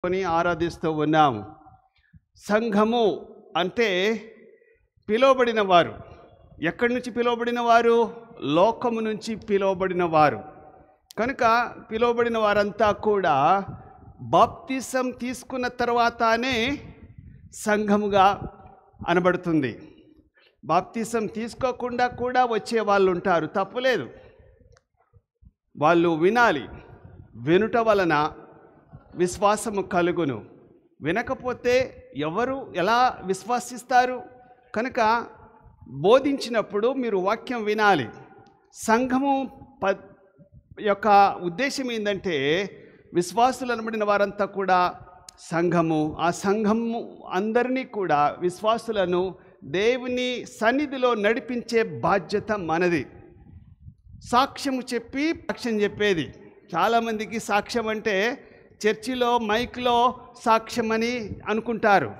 కొని ఆరాధిస్తూ ఉన్నాము. సంఘము అంటే పిలువబడిన వారు. ఎక్కడి నుంచి పిలువబడిన వారు? లోకము నుంచి పిలువబడిన వారు. కనుక పిలువబడిన వారంతా కూడా బాప్తిసం తీసుకున్న తర్వాతనే సంఘముగా అనబడుతుంది. బాప్తిసం తీసుకోకుండా కూడా వచ్చే వాళ్ళు ఉంటారు, తప్పులేదు. వాళ్ళు వినాలి. వినుట వలన విశ్వాసము కలుగును. వినకపోతే ఎవరు ఎలా విశ్వసిస్తారు? కనుక బోధించినప్పుడు మీరు వాక్యం వినాలి. సంఘము యొక్క ఉద్దేశం ఏంటంటే విశ్వాసులు అనబడిన వారంతా కూడా సంఘము. ఆ సంఘము అందరినీ కూడా విశ్వాసులను దేవుని సన్నిధిలో నడిపించే బాధ్యత మనది. సాక్ష్యము చెప్పి సాక్ష్యం చెప్పేది. చాలామందికి సాక్ష్యం అంటే చర్చిలో మైక్లో సాక్ష్యం అని అనుకుంటారు.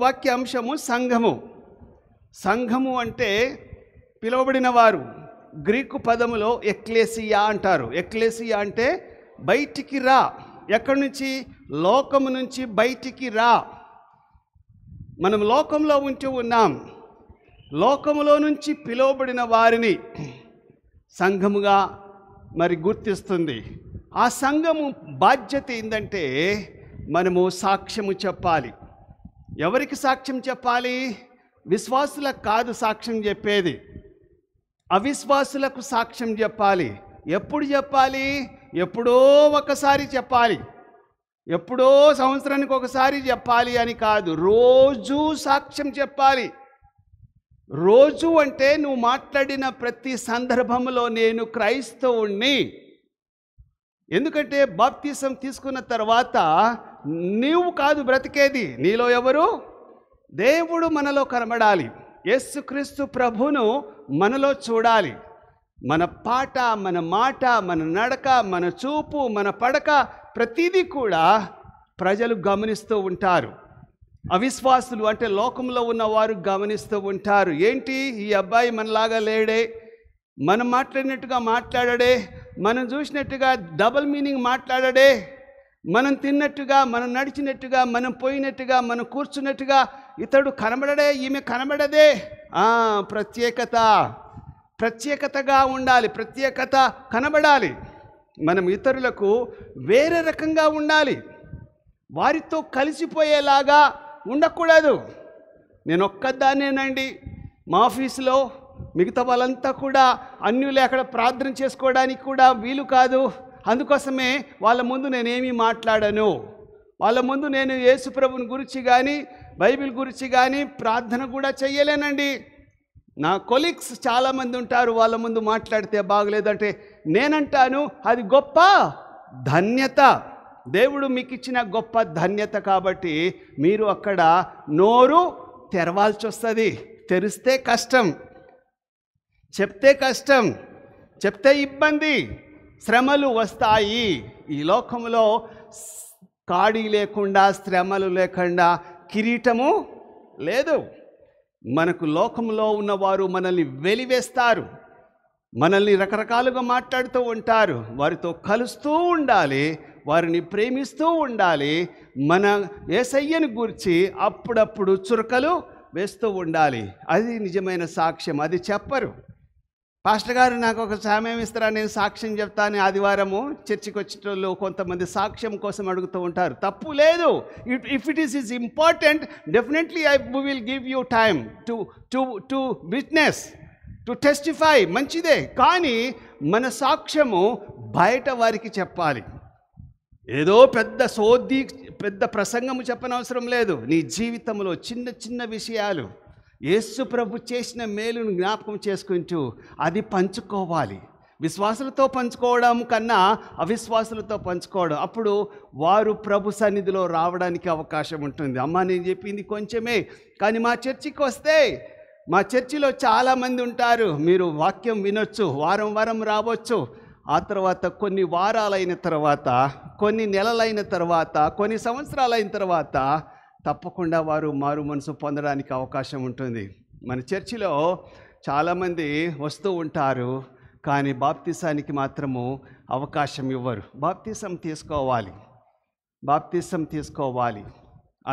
వాక్య అంశము సంఘము. సంఘము అంటే పిలువబడిన వారు. గ్రీకు పదములో ఎక్లేసియా అంటారు. ఎక్లేసియా అంటే బయటికి రా. ఎక్కడి నుంచి? లోకము నుంచి బయటికి రా. మనం లోకంలో ఉంటూ ఉన్నాం. లోకములో నుంచి పిలువబడిన వారిని సంఘముగా మరి గుర్తిస్తుంది. ఆ సంఘము బాధ్యత ఏంటంటే మనము సాక్ష్యము చెప్పాలి. ఎవరికి సాక్ష్యం చెప్పాలి? విశ్వాసులకు కాదు సాక్ష్యం చెప్పేది, అవిశ్వాసులకు సాక్ష్యం చెప్పాలి. ఎప్పుడు చెప్పాలి? ఎప్పుడో ఒకసారి చెప్పాలి. ఎప్పుడో సంవత్సరానికి ఒకసారి చెప్పాలి అని కాదు, రోజు సాక్ష్యం చెప్పాలి. రోజు అంటే నువ్వు మాట్లాడిన ప్రతి సందర్భంలో నేను క్రైస్తవుణ్ణి. ఎందుకంటే బాప్తిసం తీసుకున్న తర్వాత నీవు కాదు బ్రతికేది, నీలో ఎవరు? దేవుడు మనలో కనబడాలి. యేసుక్రీస్తు ప్రభును మనలో చూడాలి. మన పాట, మన మాట, మన నడక, మన చూపు, మన పడక ప్రతిదీ కూడా ప్రజలు గమనిస్తూ ఉంటారు. అవిశ్వాసులు అంటే లోకంలో ఉన్నవారు గమనిస్తూ ఉంటారు. ఏంటి ఈ అబ్బాయి మనలాగా లేడే, మనం మాట్లాడినట్టుగా మాట్లాడడే, మనం చూసినట్టుగా డబుల్ మీనింగ్ మాట్లాడడే, మనం తిన్నట్టుగా, మనం నడిచినట్టుగా, మనం పోయినట్టుగా, మనం కూర్చున్నట్టుగా ఇతడు కనబడడే, ఈమె కనబడదే. ప్రత్యేకతగా ఉండాలి. ప్రత్యేకత కనబడాలి. మనం ఇతరులకు వేరే రకంగా ఉండాలి. వారితో కలిసిపోయేలాగా ఉండకూడదు. నేను ఒక్కదాన్నేనండి మా ఆఫీసులో, మిగతా వాళ్ళంతా కూడా అన్యులు అక్కడ ప్రార్థన చేసుకోవడానికి కూడా వీలు కాదు. అందుకోసమే వాళ్ళ ముందు నేనేమీ మాట్లాడను. వాళ్ళ ముందు నేను యేసు ప్రభుని గురించి కానీ బైబిల్ గురించి కానీ ప్రార్థన కూడా చెయ్యలేనండి. నా కొలీగ్స్ చాలామంది ఉంటారు, వాళ్ళ ముందు మాట్లాడితే బాగలేదంటే నేనంటాను అది గొప్ప ధన్యత. దేవుడు మీకు ఇచ్చిన గొప్ప ధన్యత. కాబట్టి మీరు అక్కడ నోరు తెరవాల్సి వస్తుంది. తెరిస్తే కష్టం, చెప్తే కష్టం, చెప్తే ఇబ్బంది, శ్రమలు వస్తాయి. ఈ లోకంలో కాడి లేకుండా, శ్రమలు లేకుండా కిరీటము లేదు. మనకు లోకంలో ఉన్నవారు మనల్ని వెలివేస్తారు, మనల్ని రకరకాలుగా మాట్లాడుతూ ఉంటారు. వారితో కలుస్తూ ఉండాలి, వారిని ప్రేమిస్తూ ఉండాలి. మన యేసయ్యను గురించి అప్పుడప్పుడు చురకలు వేస్తూ ఉండాలి. అది నిజమైన సాక్ష్యం. అది చెప్పరు. పాస్టర్ గారు నాకు ఒక సమయం ఇస్తారా, నేను సాక్ష్యం చెప్తాను. ఆదివారము చర్చికి వచ్చేటోళ్ళు కొంతమంది సాక్ష్యం కోసం అడుగుతూ ఉంటారు. తప్పు లేదు. If it is important, definitely I will give you time to witness, to testify. మంచిదే. కానీ మన సాక్ష్యము బయట వారికి చెప్పాలి. ఏదో పెద్ద ప్రసంగము చెప్పనవసరం లేదు. నీ జీవితంలో చిన్న చిన్న విషయాలు, యేసు ప్రభు చేసిన మేలును జ్ఞాపకం చేసుకుంటూ అది పంచుకోవాలి. విశ్వాసులతో పంచుకోవడం కన్నా అవిశ్వాసులతో పంచుకోవడం. అప్పుడు వారు ప్రభు సన్నిధిలో రావడానికి అవకాశం ఉంటుంది. అమ్మ నేను చెప్పింది కొంచెమే, కానీ మా చర్చికి వస్తే మా చర్చిలో చాలామంది ఉంటారు. మీరు వాక్యం వినొచ్చు, వారం రావచ్చు. ఆ తర్వాత కొన్ని వారాలైన తర్వాత, కొన్ని నెలలైన తర్వాత, కొన్ని సంవత్సరాలైన తర్వాత తప్పకుండా వారు మారు మనసు పొందడానికి అవకాశం ఉంటుంది. మన చర్చిలో చాలామంది వస్తూ ఉంటారు, కానీ బాప్తిసానికి మాత్రము అవకాశం ఇవ్వరు. బాప్తిసం తీసుకోవాలి.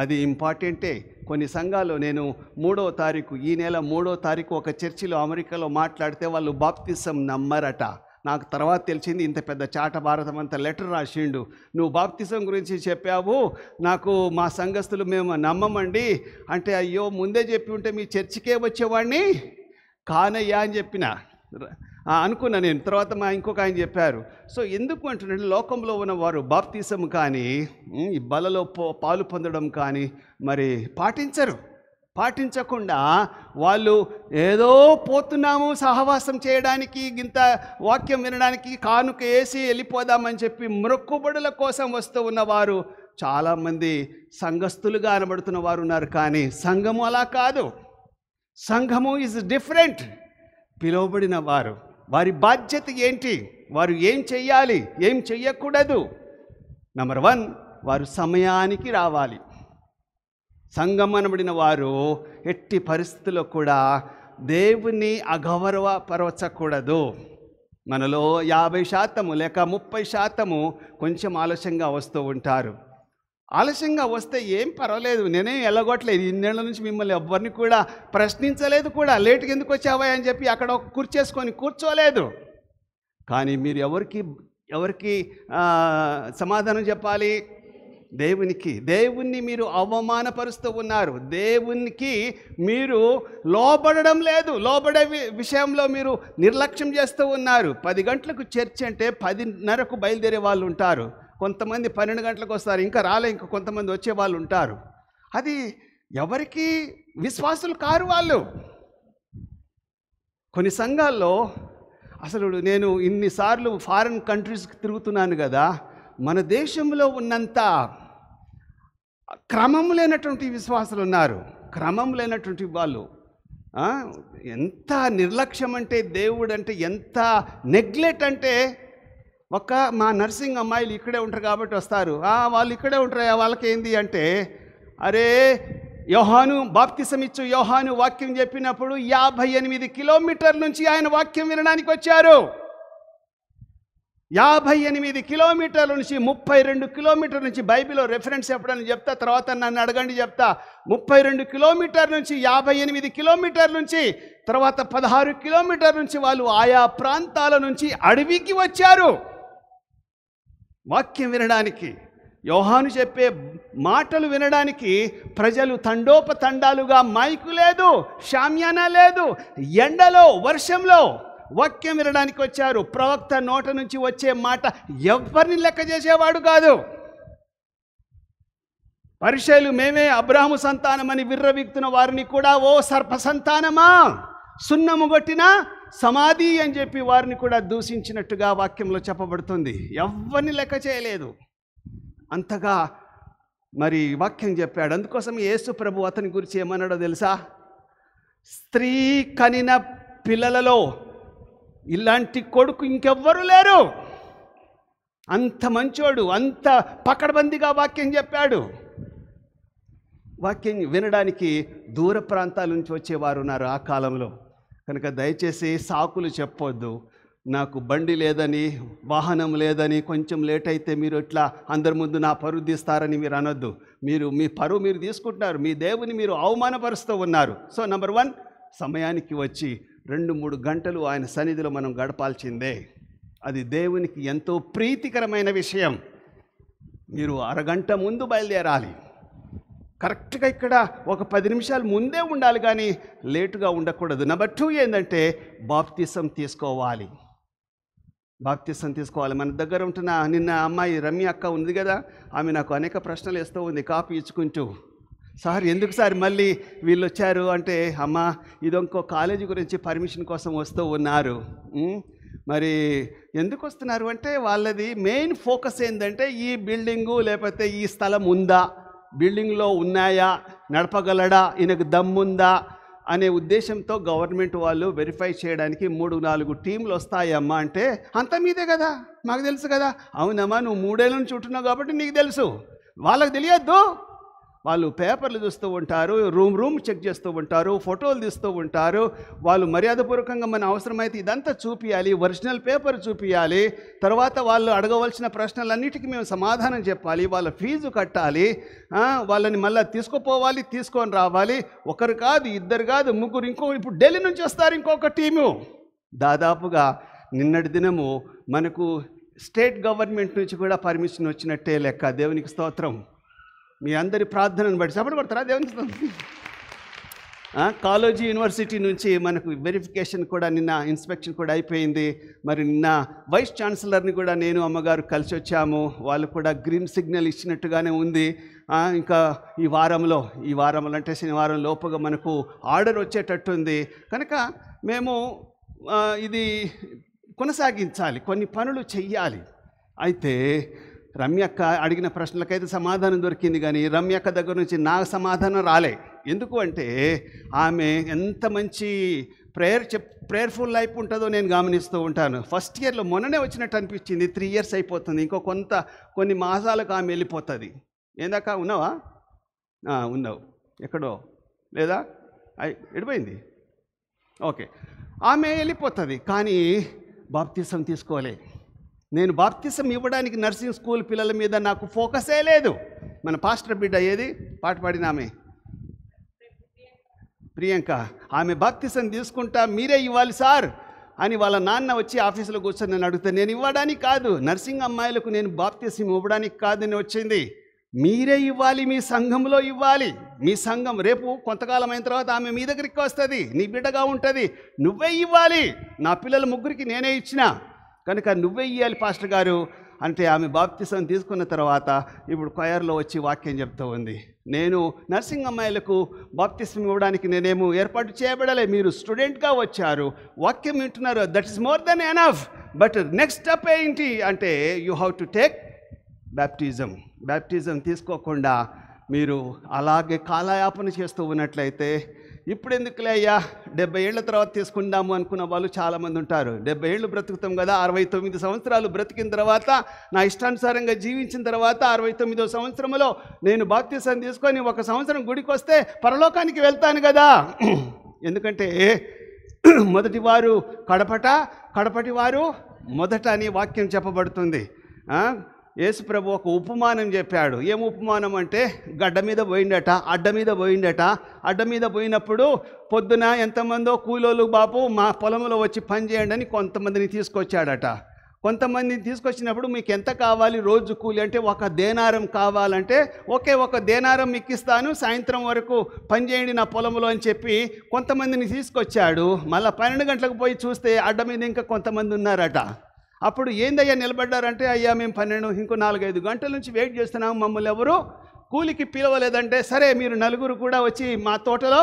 అది ఇంపార్టెంటే. కొన్ని సంఘాలు, నేను 3వ తారీఖు, ఈ నెల 3వ తారీఖు ఒక చర్చిలో అమెరికాలో మాట్లాడితే వాళ్ళు బాప్తిసం నమ్మరట. నాకు తర్వాత తెలిసింది, ఇంత పెద్ద చాట భారతం అంత లెటర్ రాసిండు, నువ్వు బాప్తిసం గురించి చెప్పావు, నాకు మా సంఘస్థులు మేము నమ్మమండి అంటే, అయ్యో ముందే చెప్పి ఉంటే మీ చర్చికే వచ్చేవాడిని కానయ్యా అని చెప్పిన అనుకున్నా నేను. తర్వాత మా ఇంకొక ఆయన చెప్పారు. సో ఎందుకు అంటున్నాడు, లోకంలో ఉన్నవారు బాప్తిసం కానీ ఈ బలలో పాలు పొందడం కానీ మరి పాటించకుండా వాళ్ళు ఏదో పోతున్నాము సహవాసం చేయడానికి, ఇంత వాక్యం వినడానికి, కానుక వేసి వెళ్ళిపోదామని చెప్పి మొక్కుబడుల కోసం వస్తూ ఉన్నవారు చాలామంది సంఘస్థులుగా అనబడుతున్న వారు ఉన్నారు. కానీ సంఘము అలా కాదు. సంఘము ఈజ్ డిఫరెంట్. పిలువబడిన వారి బాధ్యత ఏంటి, వారు ఏం చెయ్యాలి, ఏం చెయ్యకూడదు. నెంబర్ 1, వారు సమయానికి రావాలి. సంఘం అనబడిన వారు ఎట్టి పరిస్థితుల్లో కూడా దేవుని అగౌరవపరచకూడదు. మనలో 50% లేక 30% కొంచెం ఆలస్యంగా వస్తూ ఉంటారు. ఆలస్యంగా వస్తే ఏం పర్వాలేదు, నేనేం ఎల్లగొట్టలేదు. ఇన్నేళ్ల నుంచి మిమ్మల్ని ఎవ్వరిని కూడా ప్రశ్నించలేదు కూడా, లేటుగా ఎందుకు వచ్చావా అని చెప్పి అక్కడ ఒక కుర్చేసుకొని కూర్చోలేదు. కానీ మీరు ఎవరికి సమాధానం చెప్పాలి? దేవుణ్ణి మీరు అవమానపరుస్తూ ఉన్నారు. దేవునికి మీరు లోబడడం లేదు. లోబడే విషయంలో మీరు నిర్లక్ష్యం చేస్తూ ఉన్నారు. 10 గంటలకు చర్చ్ అంటే 10:30కు బయలుదేరే వాళ్ళు ఉంటారు. కొంతమంది 12 గంటలకు వస్తారు, ఇంకా ఇంకా కొంతమంది వచ్చే వాళ్ళు ఉంటారు. అది ఎవరికి విశ్వాసులు కారు వాళ్ళు. కొన్ని సంఘాల్లో అసలు నేను ఇన్నిసార్లు ఫారిన్ కంట్రీస్కి తిరుగుతున్నాను కదా, మన దేశంలో ఉన్నంత క్రమం లేనటువంటి విశ్వాసులు ఉన్నారు. క్రమం లేనటువంటి వాళ్ళు ఎంత నిర్లక్ష్యం అంటే, దేవుడు అంటే ఎంత నెగ్లెక్ట్ అంటే, మా నర్సింగ్ అమ్మాయిలు ఇక్కడే ఉంటారు కాబట్టి వస్తారు, వాళ్ళు ఇక్కడే ఉంటారు, వాళ్ళకి ఏంది అంటే, అరే యోహాను బాప్తిసం ఇచ్చు యోహాను వాక్యం చెప్పినప్పుడు 58 కిలోమీటర్ల నుంచి ఆయన వాక్యం వినడానికి వచ్చారు. 58 కిలోమీటర్ల నుంచి 32 కిలోమీటర్ల నుంచి బైబిల్లో రెఫరెన్స్ చెప్పడానికి చెప్తా, తర్వాత నన్ను అడగండి చెప్తా. 32 కిలోమీటర్ల నుంచి 58 కిలోమీటర్ల నుంచి తర్వాత 16 కిలోమీటర్ల నుంచి వాళ్ళు ఆయా ప్రాంతాల నుంచి అడవికి వచ్చారు వాక్యం వినడానికి. యోహాను చెప్పే మాటలు వినడానికి ప్రజలు తండోపతండాలుగా, మైకు లేదు, షామ్యానా లేదు, ఎండలో వర్షంలో వాక్యం వినడానికి వచ్చారు. ప్రవక్త నోట నుంచి వచ్చే మాట ఎవరిని లెక్క చేసేవాడు కాదు. పరిసయ్యులు మేమే అబ్రాహాము సంతానమని విర్రవీగుతున్న వారిని కూడా, ఓ సర్ప సంతానమా, సున్నము కొట్టిన సమాధి అని చెప్పి వారిని కూడా దూషించినట్టుగా వాక్యంలో చెప్పబడుతుంది. ఎవరిని లెక్క చేయలేదు. అంతగా మరి వాక్యం చెప్పాడు. అందుకోసం యేసు ప్రభు అతని గురించి ఏమన్నాడో తెలుసా? స్త్రీ కనిన పిల్లలలో ఇలాంటి కొడుకు ఇంకెవ్వరూ లేరు. అంత మంచోడు, అంత పకడ్బందీగా వాక్యం చెప్పాడు. వాక్యం వినడానికి దూర ప్రాంతాల నుంచి వచ్చేవారు ఉన్నారు ఆ కాలంలో. కనుక దయచేసి సాకులు చెప్పొద్దు. నాకు బండి లేదని, వాహనం లేదని, కొంచెం లేట్ అయితే మీరు ఇట్లా అందరి ముందు నా పరువు తీస్తారని మీరు అనొద్దు. మీ పరువు మీరు తీసుకుంటున్నారు, మీ దేవుని మీరు అవమానపరుస్తూ ఉన్నారు. సో నెంబర్ 1, సమయానికి వచ్చి 2-3 గంటలు ఆయన సన్నిధిలో మనం గడపాల్సిందే. అది దేవునికి ఎంతో ప్రీతికరమైన విషయం. మీరు అరగంట ముందు బయలుదేరాలి. కరెక్ట్గా ఇక్కడ ఒక 10 నిమిషాలు ముందే ఉండాలి, కానీ లేటుగా ఉండకూడదు. నెంబర్ 2 ఏంటంటే బాప్తిసం తీసుకోవాలి. మన దగ్గర ఉంటున్న నిన్న అమ్మాయి రమ్య అక్క ఉంది కదా, ఆమె నాకు అనేక ప్రశ్నలు వేస్తూ ఉంది కాపీ ఇచ్చుకుంటూ. సార్ ఎందుకు సార్ మళ్ళీ వీళ్ళు వచ్చారు అంటే, అమ్మ ఇది ఇంకో కాలేజీ గురించి పర్మిషన్ కోసం వస్తూ ఉన్నారు. మరి ఎందుకు వస్తున్నారు అంటే, వాళ్ళది మెయిన్ ఫోకస్ ఏంటంటే ఈ బిల్డింగు లేకపోతే ఈ స్థలం ఉందా, బిల్డింగ్లో ఉన్నాయా, నడపగలడా, ఈయనకు దమ్ముందా అనే ఉద్దేశంతో గవర్నమెంట్ వాళ్ళు వెరిఫై చేయడానికి 3-4 టీంలు వస్తాయమ్మా అంటే, అంత మీదే కదా, మాకు తెలుసు కదా. అవునమ్మా, నువ్వు 3 ఏళ్ళ నుంచి ఉంటున్నావు కాబట్టి నీకు తెలుసు, వాళ్ళకి తెలియద్దు. వాళ్ళు పేపర్లు చూస్తూ ఉంటారు, రూమ్ చెక్ చేస్తూ ఉంటారు, ఫోటోలు తీస్తూ ఉంటారు. వాళ్ళు మర్యాదపూర్వకంగా మన అవసరమైతే ఇదంతా చూపించాలి, ఒరిజినల్ పేపర్ చూపించాలి. తర్వాత వాళ్ళు అడగవలసిన ప్రశ్నలన్నిటికీ మేము సమాధానం చెప్పాలి, వాళ్ళ ఫీజు కట్టాలి, వాళ్ళని మళ్ళీ తీసుకుపోవాలి, తీసుకొని రావాలి. ఒకరు కాదు, ఇద్దరు కాదు, ముగ్గురు, ఇప్పుడు ఢిల్లీ నుంచి వస్తారు ఇంకొక టీము. దాదాపుగా నిన్నటి దినము మనకు స్టేట్ గవర్నమెంట్ నుంచి కూడా పర్మిషన్ వచ్చినట్టే లెక్క. దేవునికి స్తోత్రం. మీ అందరి ప్రార్థనను బట్టి సపోర్ట్ కొడతారా దేవునికి స్తోత్రం. కాలేజీ యూనివర్సిటీ నుంచి మనకు వెరిఫికేషన్ కూడా నిన్న ఇన్స్పెక్షన్ కూడా అయిపోయింది. మరి నిన్న వైస్ ఛాన్సలర్ని కూడా నేను అమ్మగారు కలిసి వచ్చాము. వాళ్ళు కూడా గ్రీన్ సిగ్నల్ ఇచ్చినట్టుగానే ఉంది. ఇంకా ఈ వారంలో అంటే శనివారం లోపుగా మనకు ఆర్డర్ వచ్చేటట్టుంది. కనుక మేము ఇది కొనసాగించాలి, కొన్ని పనులు చెయ్యాలి. అయితే రమ్యక్క అడిగిన ప్రశ్నలకైతే సమాధానం దొరికింది, కానీ రమ్యక్క దగ్గర నుంచి నాకు సమాధానం రాలే. ఎందుకు అంటే ఆమె ఎంత మంచి ప్రేయర్ఫుల్ లైఫ్ ఉంటుందో నేను గమనిస్తూ ఉంటాను. ఫస్ట్ ఇయర్లో మొన్ననే వచ్చినట్టు అనిపించింది. 3 years అయిపోతుంది, ఇంకో కొన్ని మాసాలకు ఆమె వెళ్ళిపోతుంది. ఏందాకా ఉన్నావా? ఉన్నావు. ఎక్కడో లేదా ఎడిపోయింది. ఓకే, ఆమె వెళ్ళిపోతుంది, కానీ బాప్తిసం తీసుకోలే. నేను బాప్తిసం ఇవ్వడానికి నర్సింగ్ స్కూల్ పిల్లల మీద నాకు ఫోకసే లేదు. మన పాస్టర్ బిడ్డ ఏది పాట పాడిన ఆమె ప్రియాంక, ఆమె బాప్తిసం తీసుకుంటా మీరే ఇవ్వాలి సార్ అని వాళ్ళ నాన్న వచ్చి ఆఫీసులో కూర్చొని నన్ను అడుగుతాను. నేను ఇవ్వడానికి కాదు, నర్సింగ్ అమ్మాయిలకు నేను బాప్తిసం ఇవ్వడానికి కాదని వచ్చింది. మీరే ఇవ్వాలి, మీ సంఘంలో ఇవ్వాలి. మీ సంఘం రేపు కొంతకాలం అయిన తర్వాత ఆమె మీ దగ్గరికి వస్తుంది, నీ బిడ్డగా ఉంటుంది. నువ్వే ఇవ్వాలి. నా పిల్లల ముగ్గురికి నేనే ఇచ్చిన, కనుక నువ్వే ఇవ్వాలి పాస్టర్ గారు అంటే ఆమె బాప్తిసం తీసుకున్న తర్వాత ఇప్పుడు కొయర్లో వచ్చి వాక్యం చెప్తూ ఉంది. నేను నర్సింగ్ అమ్మాయిలకు బాప్తిసం ఇవ్వడానికి నేనేమో ఏర్పాటు చేయబడలే, మీరు స్టూడెంట్గా వచ్చారు, వాక్యం వింటున్నారు, that is more than enough. But next step ఏంటి అంటే you have to take baptism తీసుకోకుండా మీరు అలాగే కాలయాపన చేస్తూ ఉన్నట్లయితే ఇప్పుడు ఎందుకులే అయ్యా 70 ఏళ్ల తర్వాత తీసుకుందాము అనుకున్న వాళ్ళు చాలామంది ఉంటారు. 70 ఏళ్ళు బ్రతుకుతాం కదా, 69 సంవత్సరాలు బ్రతికిన తర్వాత నా ఇష్టానుసారంగా జీవించిన తర్వాత 69వ సంవత్సరంలో నేను బాప్తిసం తీసుకొని 1 సంవత్సరం గుడికి వస్తే పరలోకానికి వెళ్తాను కదా. ఎందుకంటే మొదటి వారు కడపటి వారు మొదట అని వాక్యం చెప్పబడుతుంది. యేసు ప్రభు ఒక ఉపమానం చెప్పాడు. ఏం ఉపమానం అంటే గడ్డ మీద పోయిండట, అడ్డ మీద పోయినప్పుడు పొద్దున ఎంతమందో కూలోళ్ళు బాపు మా పొలంలో వచ్చి పని చేయండి అని కొంతమందిని తీసుకొచ్చాడట. కొంతమందిని తీసుకొచ్చినప్పుడు మీకు ఎంత కావాలి రోజు కూలి అంటే 1 దేనారం కావాలంటే ఓకే 1 దేనారం మీకు ఇస్తాను, సాయంత్రం వరకు పని చేయండి నా పొలంలో అని చెప్పి కొంతమందిని తీసుకొచ్చాడు. మళ్ళీ 12 గంటలకు పోయి చూస్తే అడ్డ మీద ఇంకా కొంతమంది ఉన్నారట. అప్పుడు ఏందయ్యా నిలబడ్డారంటే అయ్యా మేము 12 ఇంకో 4-5 గంటల నుంచి వెయిట్ చేస్తున్నాము, మమ్మల్ని ఎవరు కూలికి పిలవలేదంటే సరే మీరు 4 కూడా వచ్చి మా తోటలో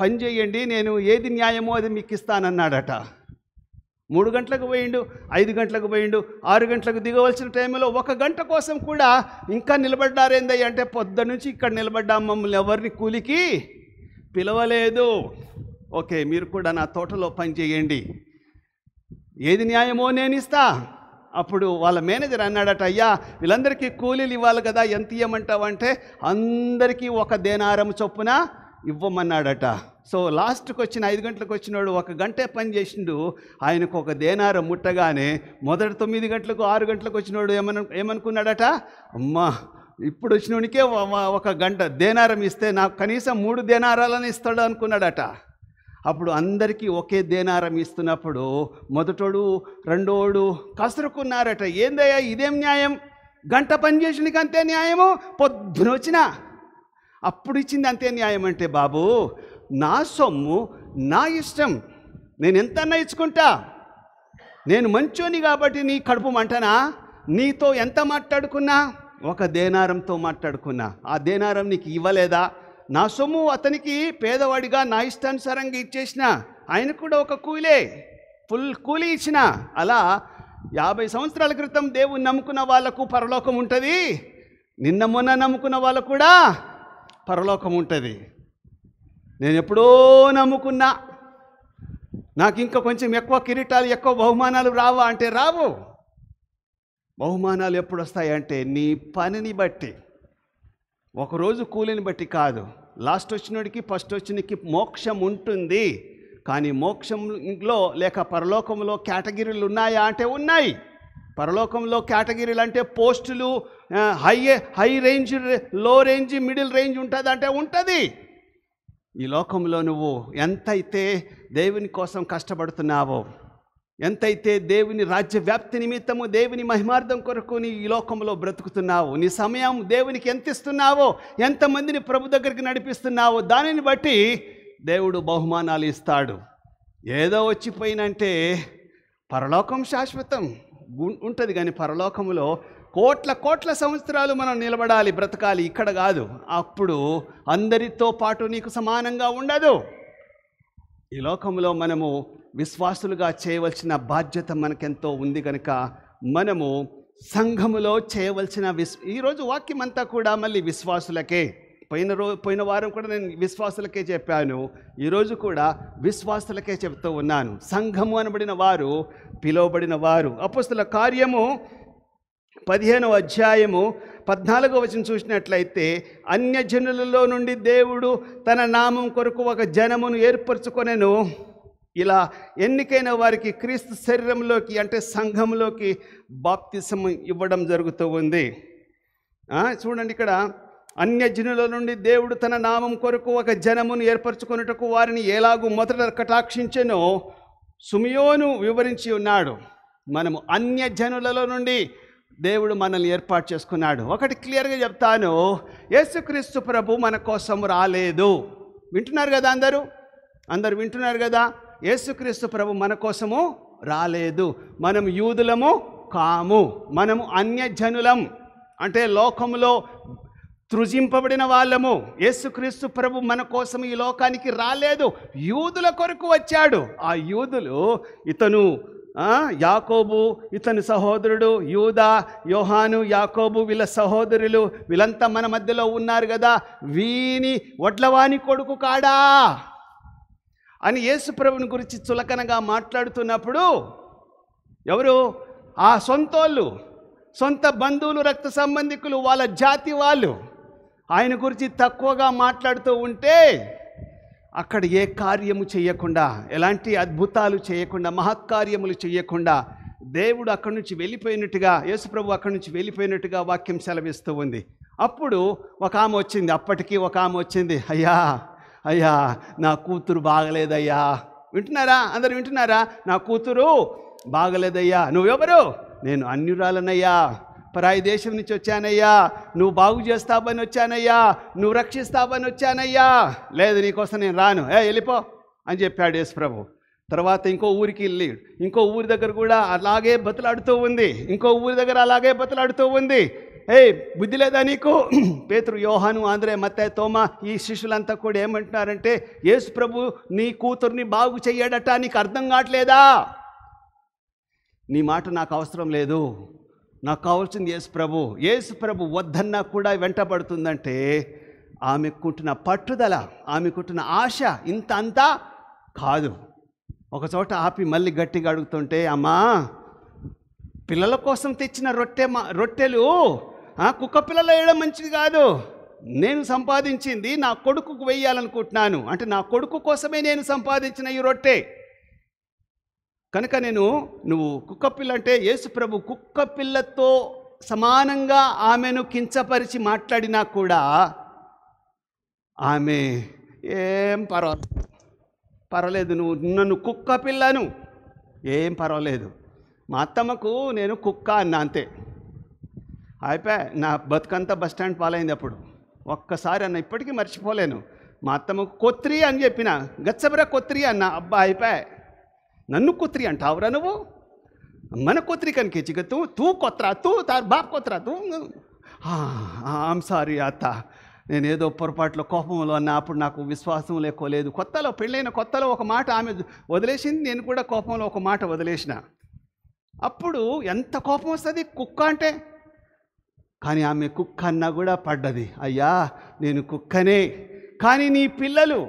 పని చేయండి, నేను ఏది న్యాయమో అది మీకు ఇస్తానన్నాడట. 3 గంటలకు పోయిండు, 5 గంటలకు పోయిండు, 6 గంటలకు దిగవలసిన టైంలో 1 గంట కోసం కూడా ఇంకా నిలబడ్డారేందయ్య అంటే పొద్దు నుంచి ఇక్కడ నిలబడ్డా, మమ్మల్ని ఎవరిని కూలికి పిలవలేదు, ఓకే మీరు కూడా నా తోటలో పని చేయండి, ఏది న్యాయమో నేను ఇస్తా. అప్పుడు వాళ్ళ మేనేజర్ అన్నాడట, అయ్యా వీళ్ళందరికీ కూలీలు ఇవ్వాలి కదా, ఎంత ఇవ్వమంటావంటే అందరికీ 1 దేనారం చొప్పున ఇవ్వమన్నాడట. సో లాస్ట్కి వచ్చిన 5 గంటలకు వచ్చినాడు 1 గంటే పని చేసిండు, ఆయనకు 1 దేనారం ముట్టగానే మొదటి 9 గంటలకు 6 గంటలకు వచ్చినాడు ఏమనుకున్నాడట, అమ్మా ఇప్పుడు వచ్చినోనికే 1 గంట దేనారం ఇస్తే నాకు కనీసం 3 దేనారాలని ఇస్తాడు అనుకున్నాడట. అప్పుడు అందరికీ ఒకే దేనారం ఇస్తున్నప్పుడు మొదటోడు రెండోడు కసురుకున్నారట. ఏందయ్యా ఇదేం న్యాయం, గంట పని చేసినకి అంతే న్యాయము, పొద్దున వచ్చిన అప్పుడు ఇచ్చింది అంతే న్యాయం అంటే బాబు నా సొమ్ము నా ఇష్టం, నేను ఎంతన్నా ఇచ్చుకుంటా, నేను మంచోని కాబట్టి నీ కడుపు మంటనా, నీతో ఎంత మాట్లాడుకున్నా 1 దేనారంతో మాట్లాడుకున్నా, ఆ దేనారం నీకు ఇవ్వలేదా, నా సొమ్ము అతనికి పేదవాడిగా నా ఇష్టానుసారంగా ఇచ్చేసిన, ఆయన కూడా ఒక కూలే ఫుల్ కూలీ ఇచ్చిన. అలా 50 సంవత్సరాల క్రితం దేవుని నమ్ముకున్న వాళ్ళకు పరలోకం ఉంటుంది, నిన్న మొన్న నమ్ముకున్న వాళ్ళకు కూడా పరలోకం ఉంటుంది. నేను ఎప్పుడో నమ్ముకున్నా, నాకు ఇంకా కొంచెం ఎక్కువ కిరీటాలు ఎక్కువ బహుమానాలు రావా అంటే రావు. బహుమానాలు ఎప్పుడు వస్తాయంటే నీ పనిని బట్టి, ఒకరోజు కూలిని బట్టి కాదు. లాస్ట్ వచ్చినోడికి ఫస్ట్ వచ్చినకి మోక్షం ఉంటుంది. కానీ మోక్షంలో లేక పరలోకంలో కేటగిరీలు ఉన్నాయా అంటే ఉన్నాయి. పరలోకంలో కేటగిరీలు అంటే పోస్టులు, హై రేంజ్, లో రేంజ్, మిడిల్ రేంజ్ ఉంటుంది అంటే ఉంటుంది. ఈ లోకంలో నువ్వు ఎంతైతే దేవుని కోసం కష్టపడుతున్నావో, ఎంతైతే దేవుని రాజ్య వ్యాప్తి నిమిత్తము దేవుని మహిమార్థం కొరకు నీ ఈ లోకంలో బ్రతుకుతున్నావు, నీ సమయం దేవునికి ఎంత ఇస్తున్నావో, ఎంతమందిని ప్రభు దగ్గరికి నడిపిస్తున్నావో దానిని బట్టి దేవుడు బహుమానాలు ఇస్తాడు. ఏదో వచ్చిపోయినంటే పరలోకం శాశ్వతం ఉంటుంది, కానీ పరలోకంలో కోట్ల సంవత్సరాలు మనం నిలబడాలి, బ్రతకాలి. ఇక్కడ కాదు. అప్పుడు అందరితో పాటు నీకు సమానంగా ఉండదు. ఈ లోకంలో మనము విశ్వాసులుగా చేయవలసిన బాధ్యత మనకెంతో ఉంది కనుక మనము సంఘములో చేయవలసిన ఈరోజు వాక్యం అంతా కూడా మళ్ళీ విశ్వాసులకే. పోయిన వారం కూడా నేను విశ్వాసులకే చెప్పాను, ఈరోజు కూడా విశ్వాసులకే చెప్తూ ఉన్నాను. సంఘము అనబడిన వారు పిలువబడిన వారు. అపోస్తలుల కార్యము 15వ అధ్యాయము 14వ వచనం చూసినట్లయితే, అన్యజనులలో నుండి దేవుడు తన నామం కొరకు ఒక జనమును ఏర్పరచుకొనెను. ఇలా ఎన్నికైన వారికి క్రీస్తు శరీరంలోకి అంటే సంఘంలోకి బాప్తిసం ఇవ్వడం జరుగుతూ ఉంది. చూడండి, ఇక్కడ అన్యజనుల నుండి దేవుడు తన నామం కొరకు ఒక జనమును ఏర్పరచుకొనుటకు వారిని ఎలాగూ మొదట కటాక్షించెనో సుమియోను వివరించి ఉన్నాడు. మనము అన్యజనులలో నుండి దేవుడు మనల్ని ఏర్పాటు చేసుకున్నాడు. ఒకటి క్లియర్గా చెప్తాను, యేసుక్రీస్తు ప్రభు మన కోసం రాలేదు. వింటున్నారు కదా అందరూ వింటున్నారు కదా? యేసుక్రీస్తు ప్రభు మన కోసము రాలేదు. మనం యూదులము కాము, మనము అన్యజనులం, అంటే లోకంలో త్రుజింపబడిన వాళ్ళము. యేసుక్రీస్తు ప్రభు మన కోసం ఈ లోకానికి రాలేదు, యూదుల కొరకు వచ్చాడు. ఆ యూదులు ఇతను యాకోబు, ఇతని సహోదరుడు యూదా, యోహాను, యాకోబు వీళ్ళ సహోదరులు, వీళ్ళంతా మన మధ్యలో ఉన్నారు కదా, వీని వడ్లవాని కొడుకు కాడా అని యేసు ప్రభుని గురించి చులకనగా మాట్లాడుతున్నప్పుడు ఎవరు? ఆ సొంతోళ్ళు, సొంత బంధువులు, రక్త సంబంధికులు, వాళ్ళ జాతి వాళ్ళు ఆయన గురించి తక్కువగా మాట్లాడుతూ ఉంటే అక్కడ ఏ కార్యము చేయకుండా, ఎలాంటి అద్భుతాలు చేయకుండా, మహత్కార్యములు చేయకుండా దేవుడు అక్కడి నుంచి వెళ్ళిపోయినట్టుగా, యేసుప్రభు అక్కడి నుంచి వెళ్ళిపోయినట్టుగా వాక్యం సెలవిస్తూ ఉంది. అప్పుడు ఒక ఆమె వచ్చింది, అప్పటికి ఒక ఆమె వచ్చింది, అయ్యా నా కూతురు బాగలేదయ్యా. వింటున్నారా? అందరు వింటున్నారా? నా కూతురు బాగలేదయ్యా. నువ్వెవరు? నేను అన్యురాలనయ్యా, పరాయి దేశం నుంచి వచ్చానయ్యా, నువ్వు బాగు చేస్తావని వచ్చానయ్యా, నువ్వు రక్షిస్తావని వచ్చానయ్యా. లేదు, నీకోసం నేను రాను, వెళ్ళిపో అని చెప్పాడు యేసు ప్రభు. తర్వాత ఇంకో ఊరికి వెళ్ళి ఇంకో ఊరి దగ్గర కూడా అలాగే బతులాడుతూ ఉంది, ఇంకో ఊరి దగ్గర అలాగే బతులాడుతూ ఉంది. బుద్ధి లేదా నీకు? పేతురు, యోహాను, ఆంద్రే, మత్తయి, తోమా ఈ శిష్యులంతా కూడా ఏమంటున్నారంటే, యేసు ప్రభు నీ కూతుర్ని బాగు చెయ్యాడట, నీకు అర్థం కావట్లేదా? నీ మాట నాకు అవసరం లేదు, నాకు కావాల్సింది యేసు ప్రభు వద్దన్నా కూడా వెంటబడుతుందంటే ఆమెకుంటున్న పట్టుదల, ఆమెకుంటున్న ఆశ ఇంత అంతా కాదు. ఒకచోట ఆపి మళ్ళీ గట్టిగా అడుగుతుంటే, అమ్మా పిల్లల కోసం తెచ్చిన రొట్టెలు కుక్క పిల్లలు వేయడం మంచిది కాదు, నేను సంపాదించింది నా కొడుకుకు వేయాలనుకుంటున్నాను, అంటే నా కొడుకు కోసమే నేను సంపాదించిన ఈ రొట్టె కనుక నువ్వు కుక్క పిల్ల అంటే యేసు ప్రభు కుక్క పిల్లతో సమానంగా ఆమెను కించపరిచి మాట్లాడినా కూడా ఆమె ఏం పర్వాలేదు, నువ్వు నన్ను కుక్క పిల్లను, ఏం పర్వాలేదు. మా అత్తమ్మకు నేను కుక్క అన్నా, అంతే అయిపోయా. నా బతుకంతా బస్టాండ్ పాలైంది. అప్పుడు ఒక్కసారి అన్న, ఇప్పటికీ మర్చిపోలేను. మా అత్తమ్మకు కొత్రి అని చెప్పిన, గచ్చబరా కొత్రి అన్న, అబ్బా అయిపోయా. నన్ను కొత్రి అంటావురా నువ్వు? మన కొత్రి కనికేచిగ తూ కొత్రా, తూ తార్ బాప్ కొత్రా, తూ. ఐమ్ సారీ అత్త, నేనేదో పొరపాట్లో కోపంలో అన్నా. అప్పుడు నాకు విశ్వాసం లేకోలేదు. పెళ్ళైన కొత్తలో ఒక మాట ఆమె వదిలేసింది, నేను కూడా కోపంలో ఒక మాట వదిలేసిన. అప్పుడు ఎంత కోపం వస్తుంది కుక్క అంటే. కానీ ఆమె కుక్క అన్నా కూడా పడ్డది, అయ్యా నేను కుక్కనే. కానీ నీ పిల్లలు,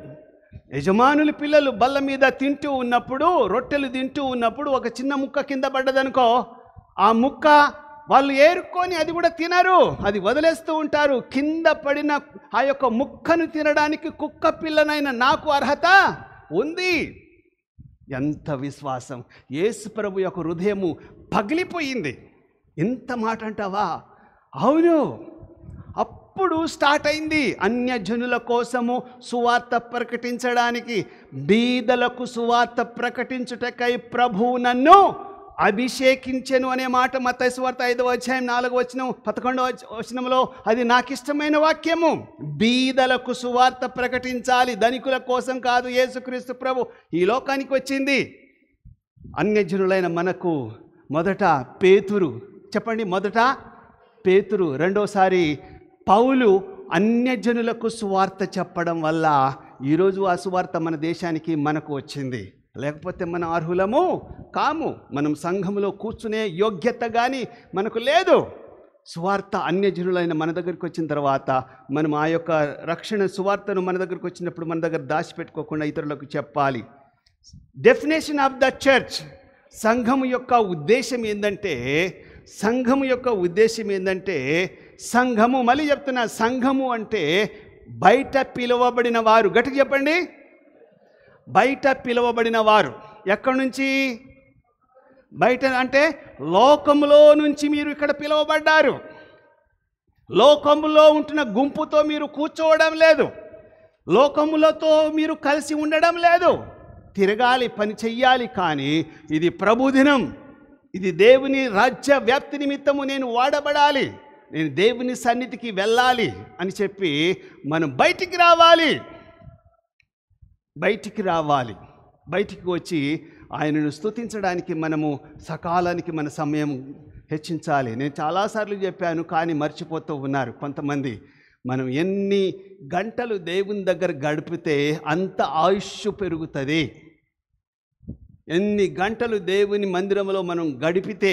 యజమానుల పిల్లలు బల్ల మీద తింటూ ఉన్నప్పుడు, రొట్టెలు తింటూ ఉన్నప్పుడు ఒక చిన్న ముక్క కింద పడ్డదనుకో, ఆ ముక్క వాళ్ళు ఏరుకొని అది కూడా తినరు, అది వదిలేస్తూ ఉంటారు. కింద పడిన ఆ యొక్క ముక్కను తినడానికి కుక్క పిల్లనైన నాకు అర్హత ఉంది. ఎంత విశ్వాసం! యేసు ప్రభు యొక్క హృదయము పగిలిపోయింది. ఇంత మాట అంటావా? అవును. అప్పుడు స్టార్ట్ అయింది అన్యజనుల కోసము సువార్త ప్రకటించడానికి. బీదలకు సువార్త ప్రకటించుటకై ప్రభువు నన్ను అభిషేకించెను అనే మాట మత్తయి సువార్త 5వ అధ్యాయం 4వ వచనం 11వ వచనంలో అది నాకు ఇష్టమైన వాక్యము. బీదలకు సువార్త ప్రకటించాలి, ధనికుల కోసం కాదు. యేసుక్రీస్తు ప్రభు ఈ లోకానికి వచ్చింది అన్యజనులైన మనకు. మొదట పేతురు, చెప్పండి, మొదట పేతురు, రెండోసారి పౌలు అన్యజనులకు సువార్త చెప్పడం వల్ల ఈరోజు ఆ సువార్త మన దేశానికి మనకు వచ్చింది. లేకపోతే మనం అర్హులము కాము. మనం సంఘములో కూర్చునే యోగ్యత కానీ మనకు లేదు. సువార్త అన్యజనులైన మన దగ్గరికి వచ్చిన తర్వాత మనం ఆ యొక్క రక్షణ సువార్తను మన దగ్గరికి వచ్చినప్పుడు మన దగ్గర దాచిపెట్టుకోకుండా ఇతరులకు చెప్పాలి. డెఫినేషన్ ఆఫ్ ద చర్చ్, సంఘము యొక్క ఉద్దేశం ఏంటంటే, సంఘము, మళ్ళీ చెప్తున్నా, సంఘము అంటే బయట పిలువబడిన వారు. గట్టిగా చెప్పండి, బయట పిలువబడిన వారు. ఎక్కడి నుంచి? బయట అంటే లోకములో నుంచి మీరు ఇక్కడ పిలువబడ్డారు. లోకములో ఉంటున్న గుంపుతో మీరు కూర్చోవడం లేదు, లోకములతో మీరు కలిసి ఉండడం లేదు. తిరగాలి, పని చెయ్యాలి. కానీ ఇది ప్రభుదినం, ఇది దేవుని రాజ్య వ్యాప్తి నిమిత్తము నేను వాడబడాలి, నేను దేవుని సన్నిధికి వెళ్ళాలి అని చెప్పి మనం బయటికి రావాలి. బయటికి వచ్చి ఆయనను స్తుతించడానికి మనము సకాలానికి మన సమయం హెచ్చించాలి. నేను చాలాసార్లు చెప్పాను, కానీ మర్చిపోతూ ఉన్నారు కొంతమంది. మనం ఎన్ని గంటలు దేవుని దగ్గర గడిపితే అంత ఆయుష్ పెరుగుతుంది. ఎన్ని గంటలు దేవుని మందిరంలో మనం గడిపితే,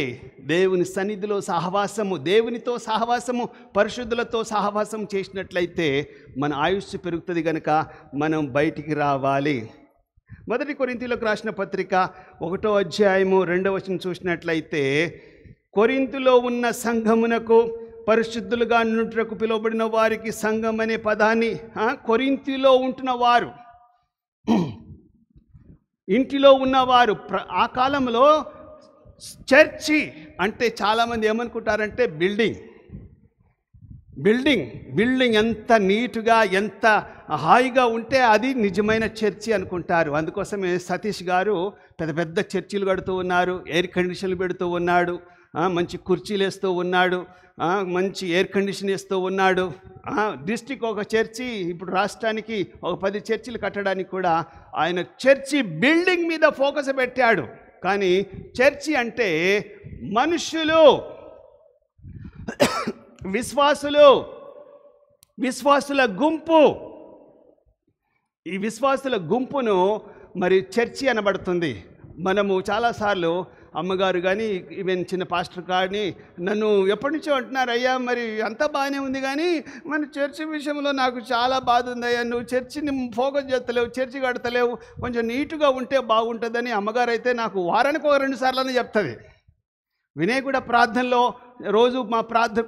దేవుని సన్నిధిలో సహవాసము, దేవునితో సహవాసము, పరిశుద్ధులతో సహవాసం చేసినట్లయితే మన ఆయుష్ పెరుగుతుంది. కనుక మనం బయటికి రావాలి. మొదటి కొరింథీయులకు రాసిన పత్రిక 1వ అధ్యాయము 2వ వచనం చూసినట్లయితే, కొరింథులో ఉన్న సంఘమునకు పరిశుద్ధులుగా నుండుటకు పిలువబడిన వారికి సంఘం అనే పదాన్ని, కొరింథీలో ఉంటున్న వారు, ఇంటిలో ఉన్నవారు. ఆ కాలంలో చర్చి అంటే చాలామంది ఏమనుకుంటారంటే బిల్డింగ్ ఎంత నీటుగా, ఎంత హాయిగా ఉంటే అది నిజమైన చర్చి అనుకుంటారు. అందుకోసమే సతీష్ గారు పెద్ద పెద్ద చర్చిలు కడుతూ ఉన్నారు, ఎయిర్ కండిషన్లు పెడుతూ ఉన్నాడు, మంచి కుర్చీలు వేస్తూ ఉన్నాడు, మంచి ఎయిర్ కండిషన్ వేస్తూ ఉన్నాడు. డిస్ట్రిక్ట్ ఒక చర్చి, ఇప్పుడు రాష్ట్రానికి ఒక 10 చర్చిలు కట్టడానికి కూడా ఆయన చర్చి బిల్డింగ్ మీద ఫోకస్ పెట్టాడు. కానీ చర్చి అంటే మనుషులు, విశ్వాసుల గుంపు. ఈ విశ్వాసుల గుంపును మరి చర్చి అనబడుతుంది. మనము చాలాసార్లు అమ్మగారు కానీ ఈవెన్ చిన్న పాస్టర్ కానీ నన్ను ఎప్పటి నుంచో అంటున్నారు, అయ్యా మరి అంతా బాగానే ఉంది కానీ మన చర్చి విషయంలో నాకు చాలా బాధ ఉంది అయ్యా, నువ్వు చర్చిని ఫోకస్ చేస్తలేవు, చర్చి కడతలేవు, కొంచెం నీట్గా ఉంటే బాగుంటుందని అమ్మగారు అయితే నాకు వారానికి 2 సార్లు చెప్తుంది. వినయ్ కూడా ప్రార్థనలో రోజు మా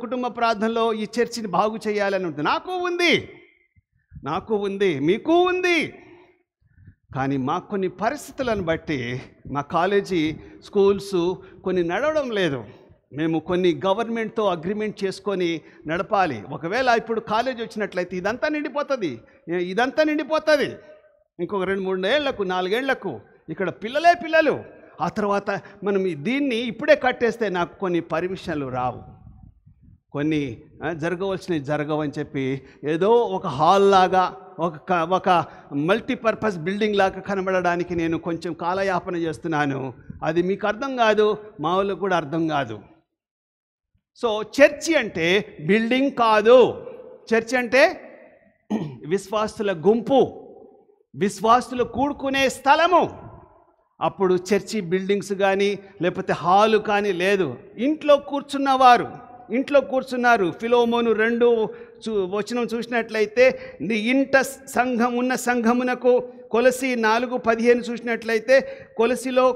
కుటుంబ ప్రార్థనలో ఈ చర్చిని బాగు చేయాలని ఉంటుంది. నాకు ఉంది, మీకు ఉంది. కానీ మాకు కొన్ని పరిస్థితులను బట్టి మా కాలేజీ స్కూల్స్ కొన్ని నడవడం లేదు. మేము కొన్ని గవర్నమెంట్తో అగ్రిమెంట్ చేసుకొని నడపాలి. ఒకవేళ ఇప్పుడు కాలేజీ వచ్చినట్లయితే ఇదంతా నిండిపోతుంది. ఇంకొక 2-3 ఏళ్లకు 4 ఏళ్లకు ఇక్కడ పిల్లలు. ఆ తర్వాత మనం దీన్ని ఇప్పుడే కట్టేస్తే నాకు కొన్ని పర్మిషన్లు రావు, కొన్ని జరగవలసినవి జరగవని చెప్పి ఏదో ఒక హాల్ లాగా, ఒక మల్టీపర్పస్ బిల్డింగ్ లాగా కనబడడానికి నేను కొంచెం కాలయాపన చేస్తున్నాను. అది మీకు అర్థం కాదు, మా వాళ్ళకు కూడా అర్థం కాదు. సో చర్చి అంటే బిల్డింగ్ కాదు, చర్చి అంటే విశ్వాసుల గుంపు, విశ్వాసులు కూడుకునే స్థలము. అప్పుడు చర్చి బిల్డింగ్స్ కానీ లేకపోతే హాలు కానీ లేదు. ఇంట్లో కూర్చున్నారు. ఫిలోమోను 2 వచనం చూసినట్లయితే నీ ఇంట సంఘమునకు, కొలసి 4:15 చూసినట్లయితే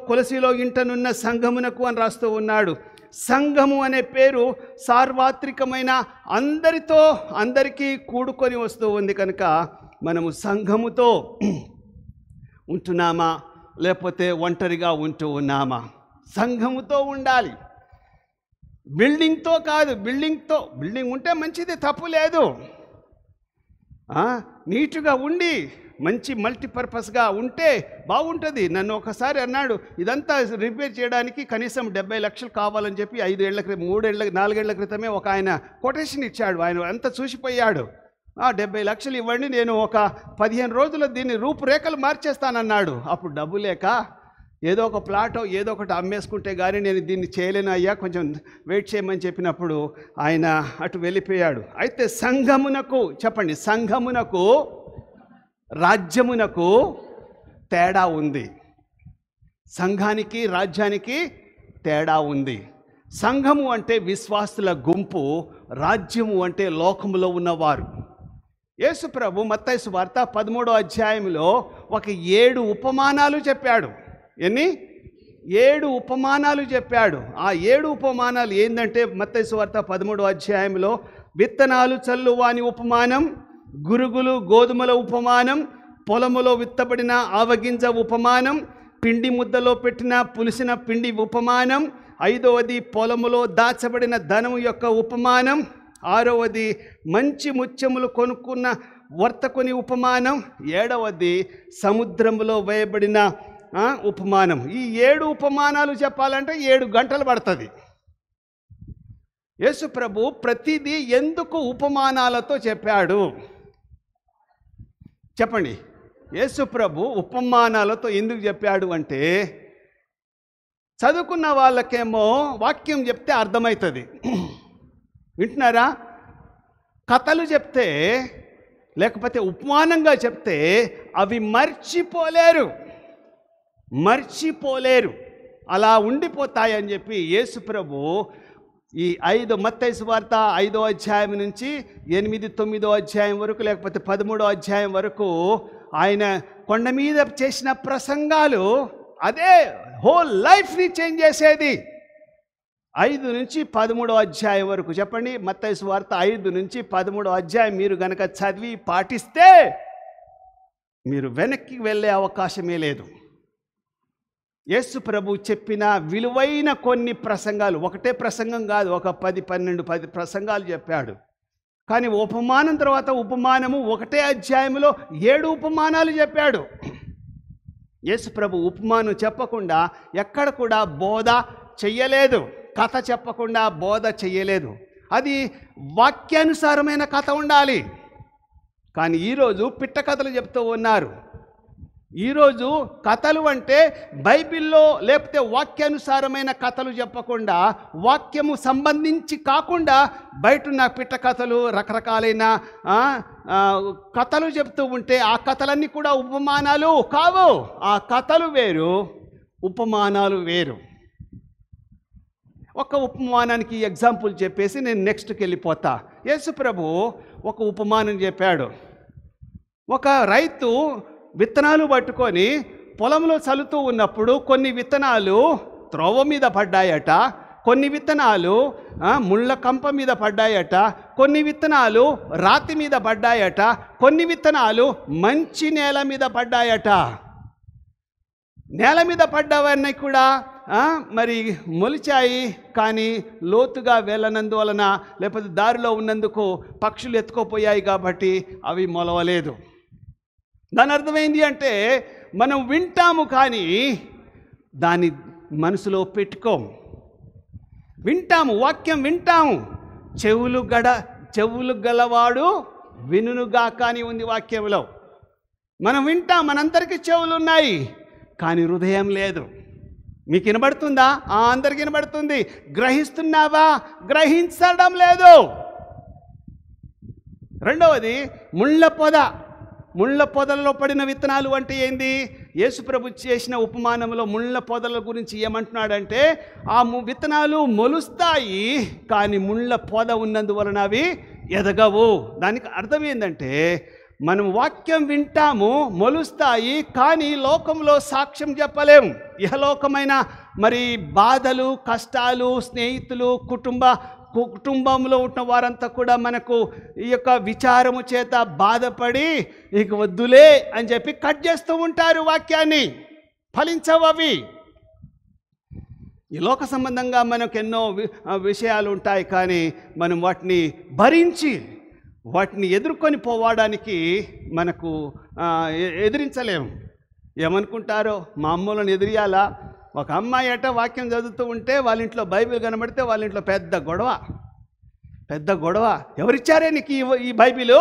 కొలసిలో ఇంటనున్న సంఘమునకు అని రాస్తూ ఉన్నాడు. సంఘము అనే పేరు సార్వత్రికమైన అందరికీ కూడుకొని వస్తూ ఉంది కనుక మనము సంఘముతో ఉంటున్నామా లేకపోతే ఒంటరిగా ఉంటూ ఉన్నామా? సంఘముతో ఉండాలి, బిల్డింగ్తో కాదు. బిల్డింగ్ ఉంటే మంచిది, తప్పు లేదు. నీట్గా ఉండి మంచి మల్టీపర్పస్గా ఉంటే బాగుంటుంది. నన్ను ఒకసారి అన్నాడు, ఇదంతా రిపేర్ చేయడానికి కనీసం 70 లక్షలు కావాలని చెప్పి 4 ఏళ్ల క్రితమే ఒక ఆయన కొటేషన్ ఇచ్చాడు. ఆయన అంతా చూసిపోయాడు. 70 లక్షలు ఇవ్వండి, నేను ఒక 15 రోజుల్లో దీన్ని రూపురేఖలు మార్చేస్తానన్నాడు. అప్పుడు డబ్బు లేక ఏదో ఒక ప్లాటో ఏదో ఒకటి అమ్మేసుకుంటే కానీ నేను దీన్ని చేయలేను అయ్యా, కొంచెం వెయిట్ చేయమని చెప్పినప్పుడు ఆయన అటు వెళ్ళిపోయాడు. అయితే సంఘమునకు చెప్పండి, సంఘమునకు రాజ్యమునకు తేడా ఉంది. సంఘానికి రాజ్యానికి తేడా ఉంది. సంఘము అంటే విశ్వాసుల గుంపు, రాజ్యము అంటే లోకములో ఉన్నవారు. యేసు ప్రభు మత్తయి సువార్త 13వ అధ్యాయంలో ఒక 7 ఉపమానాలు చెప్పాడు. ఎన్ని? 7 ఉపమానాలు చెప్పాడు. ఆ 7 ఉపమానాలు ఏంటంటే మత్తయి సువార్త 13వ అధ్యాయంలో విత్తనాలు చల్లువాని ఉపమానం, గురుగులు గోధుమల ఉపమానం, పొలములో విత్తబడిన ఆవగింజ ఉపమానం, పిండి ముద్దలో పెట్టిన పులిసిన పిండి ఉపమానం, 5వది పొలములో దాచబడిన ధనము యొక్క ఉపమానం, 6వది మంచి ముత్యములు కొనుక్కున్న వర్తకుని ఉపమానం, 7వది సముద్రములో వేయబడిన ఉపమానం. ఈ 7 ఉపమానాలు చెప్పాలంటే 7 గంటలు పడుతుంది. యేసు ప్రభు ప్రతిదీ ఎందుకు ఉపమానాలతో చెప్పాడు చెప్పండి? యేసు ప్రభు ఉపమానాలతో ఎందుకు చెప్పాడు అంటే, చదువుకున్న వాళ్ళకేమో వాక్యం చెప్తే అర్థమవుతుంది, వింటున్నారా? కథలు చెప్తే లేకపోతే ఉపమానంగా చెప్తే అవి మర్చిపోలేరు, అలా ఉండిపోతాయని చెప్పి యేసు ప్రభు ఈ మత్తయి సువార్త 5వ అధ్యాయం నుంచి 8, 9వ అధ్యాయం వరకు లేకపోతే 13వ అధ్యాయం వరకు ఆయన కొండ మీద చేసిన ప్రసంగాలు అదే హోల్ లైఫ్ని చేంజ్ చేసేది. 5 నుంచి 13వ అధ్యాయం వరకు చెప్పండి. మత్తయి సువార్త 5 నుంచి 13వ అధ్యాయం మీరు గనక చదివి పాటిస్తే మీరు వెనక్కి వెళ్ళే అవకాశమే లేదు. యేసు ప్రభు చెప్పిన విలువైన కొన్ని ప్రసంగాలు, ఒకటే ప్రసంగం కాదు, ఒక 10 ప్రసంగాలు చెప్పాడు. కానీ ఉపమానం తర్వాత ఉపమానము ఒకటే అధ్యాయంలో 7 ఉపమానాలు చెప్పాడు. యేసు ప్రభు ఉపమానం చెప్పకుండా ఎక్కడ కూడా బోధ చెయ్యలేదు, కథ చెప్పకుండా బోధ చెయ్యలేదు. అది వాక్యానుసారమైన కథ ఉండాలి. కానీ ఈరోజు పిట్ట కథలు చెప్తూ ఉన్నారు. ఈరోజు కథలు అంటే బైబిల్లో లేకపోతే వాక్యానుసారమైన కథలు చెప్పకుండా, వాక్యము సంబంధించి కాకుండా బయటున్న పిట్ట కథలు, రకరకాలైన కథలు చెప్తూ ఉంటే ఆ కథలన్నీ కూడా ఉపమానాలు కావు. ఆ కథలు వేరు, ఉపమానాలు వేరు. ఒక ఉపమానానికి ఎగ్జాంపుల్ చెప్పేసి నేను నెక్స్ట్కి వెళ్ళిపోతా. యేసు ప్రభు ఒక ఉపమానం చెప్పాడు. ఒక రైతు విత్తనాలు పట్టుకొని పొలంలో చల్లుతూ ఉన్నప్పుడు కొన్ని విత్తనాలు త్రోవ మీద పడ్డాయట, కొన్ని విత్తనాలు ముళ్ళ కంప మీద పడ్డాయట, కొన్ని విత్తనాలు రాతి మీద పడ్డాయట, కొన్ని విత్తనాలు మంచి నేల మీద పడ్డాయట. నేల మీద పడ్డవన్నీ కూడా మరి మొలిచాయి, కానీ లోతుగా వెళ్ళనందువలన లేకపోతే దారిలో ఉన్నందుకు పక్షులు ఎత్తుకోపోయాయి కాబట్టి అవి మొలవలేదు. దాని అర్థమైంది అంటే మనం వింటాము కానీ దాన్ని మనసులో పెట్టుకోము. వింటాము, వాక్యం వింటాము, చెవులు గలవాడు వినుగా కానీ ఉంది వాక్యంలో. మనం వింటాం, మనందరికీ చెవులు ఉన్నాయి కానీ హృదయం లేదు. మీకు వినబడుతుందా? అందరికి వినబడుతుంది. గ్రహిస్తున్నావా? గ్రహించడం లేదు. రెండవది ముళ్ళ పొదలలో పడిన విత్తనాలు అంటే ఏంది? యేసుప్రభు చేసిన ఉపమానంలో ముళ్ళ పొదల గురించి ఏమంటున్నాడంటే, ఆ విత్తనాలు మొలుస్తాయి కానీ ముళ్ళ పొద ఉన్నందువలన అవి ఎదగవు. దానికి అర్థం ఏంటంటే మనం వాక్యం వింటాము, మొలుస్తాయి, కానీ లోకంలో సాక్ష్యం చెప్పలేం. ఇహలోకమైన మరి బాధలు, కష్టాలు, స్నేహితులు, కుటుంబంలో ఉన్న వారంతా కూడా మనకు ఈ యొక్క విచారము చేత బాధపడి ఇక వద్దులే అని చెప్పి కట్ చేస్తూ ఉంటారు వాక్యాన్ని. ఫలించవవి. ఈ లోక సంబంధంగా మనకు ఎన్నో విషయాలు ఉంటాయి, కానీ మనం వాటిని భరించి వాటిని ఎదుర్కొని పోవడానికి మనకు ఎదిరించలేము. ఏమనుకుంటారో, మా అమ్మలను ఎదిరియాలా? ఒక అమ్మాయి వాక్యం చదువుతూ ఉంటే వాళ్ళ ఇంట్లో బైబిల్ కనబడితే వాళ్ళ ఇంట్లో పెద్ద గొడవ. ఎవరిచ్చారే నీకు ఈ బైబిలు?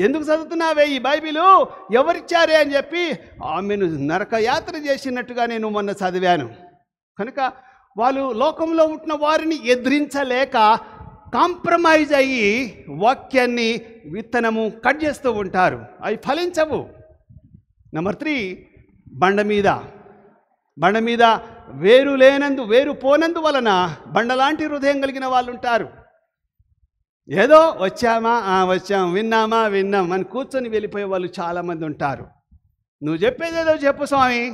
ఎందుకు చదువుతున్నావే ఈ బైబిలు? ఎవరిచ్చారే అని చెప్పి ఆమెను నరకయాత్ర చేసినట్టుగా నేను మొన్న చదివాను. కనుక వాళ్ళు లోకంలో ఉంటున్న వారిని ఎదిరించలేక కాంప్రమైజ్ అయ్యి వాక్యాన్ని విత్తనము కట్ చేస్తూ ఉంటారు. అవి ఫలించవు. నెంబర్ 3, బండ మీద వేరు పోనందు వలన బండలాంటి హృదయం కలిగిన వాళ్ళు ఉంటారు. ఏదో వచ్చాం, విన్నాం అని కూర్చొని వెళ్ళిపోయే వాళ్ళు చాలామంది ఉంటారు. నువ్వు చెప్పేదేదో చెప్పు స్వామి,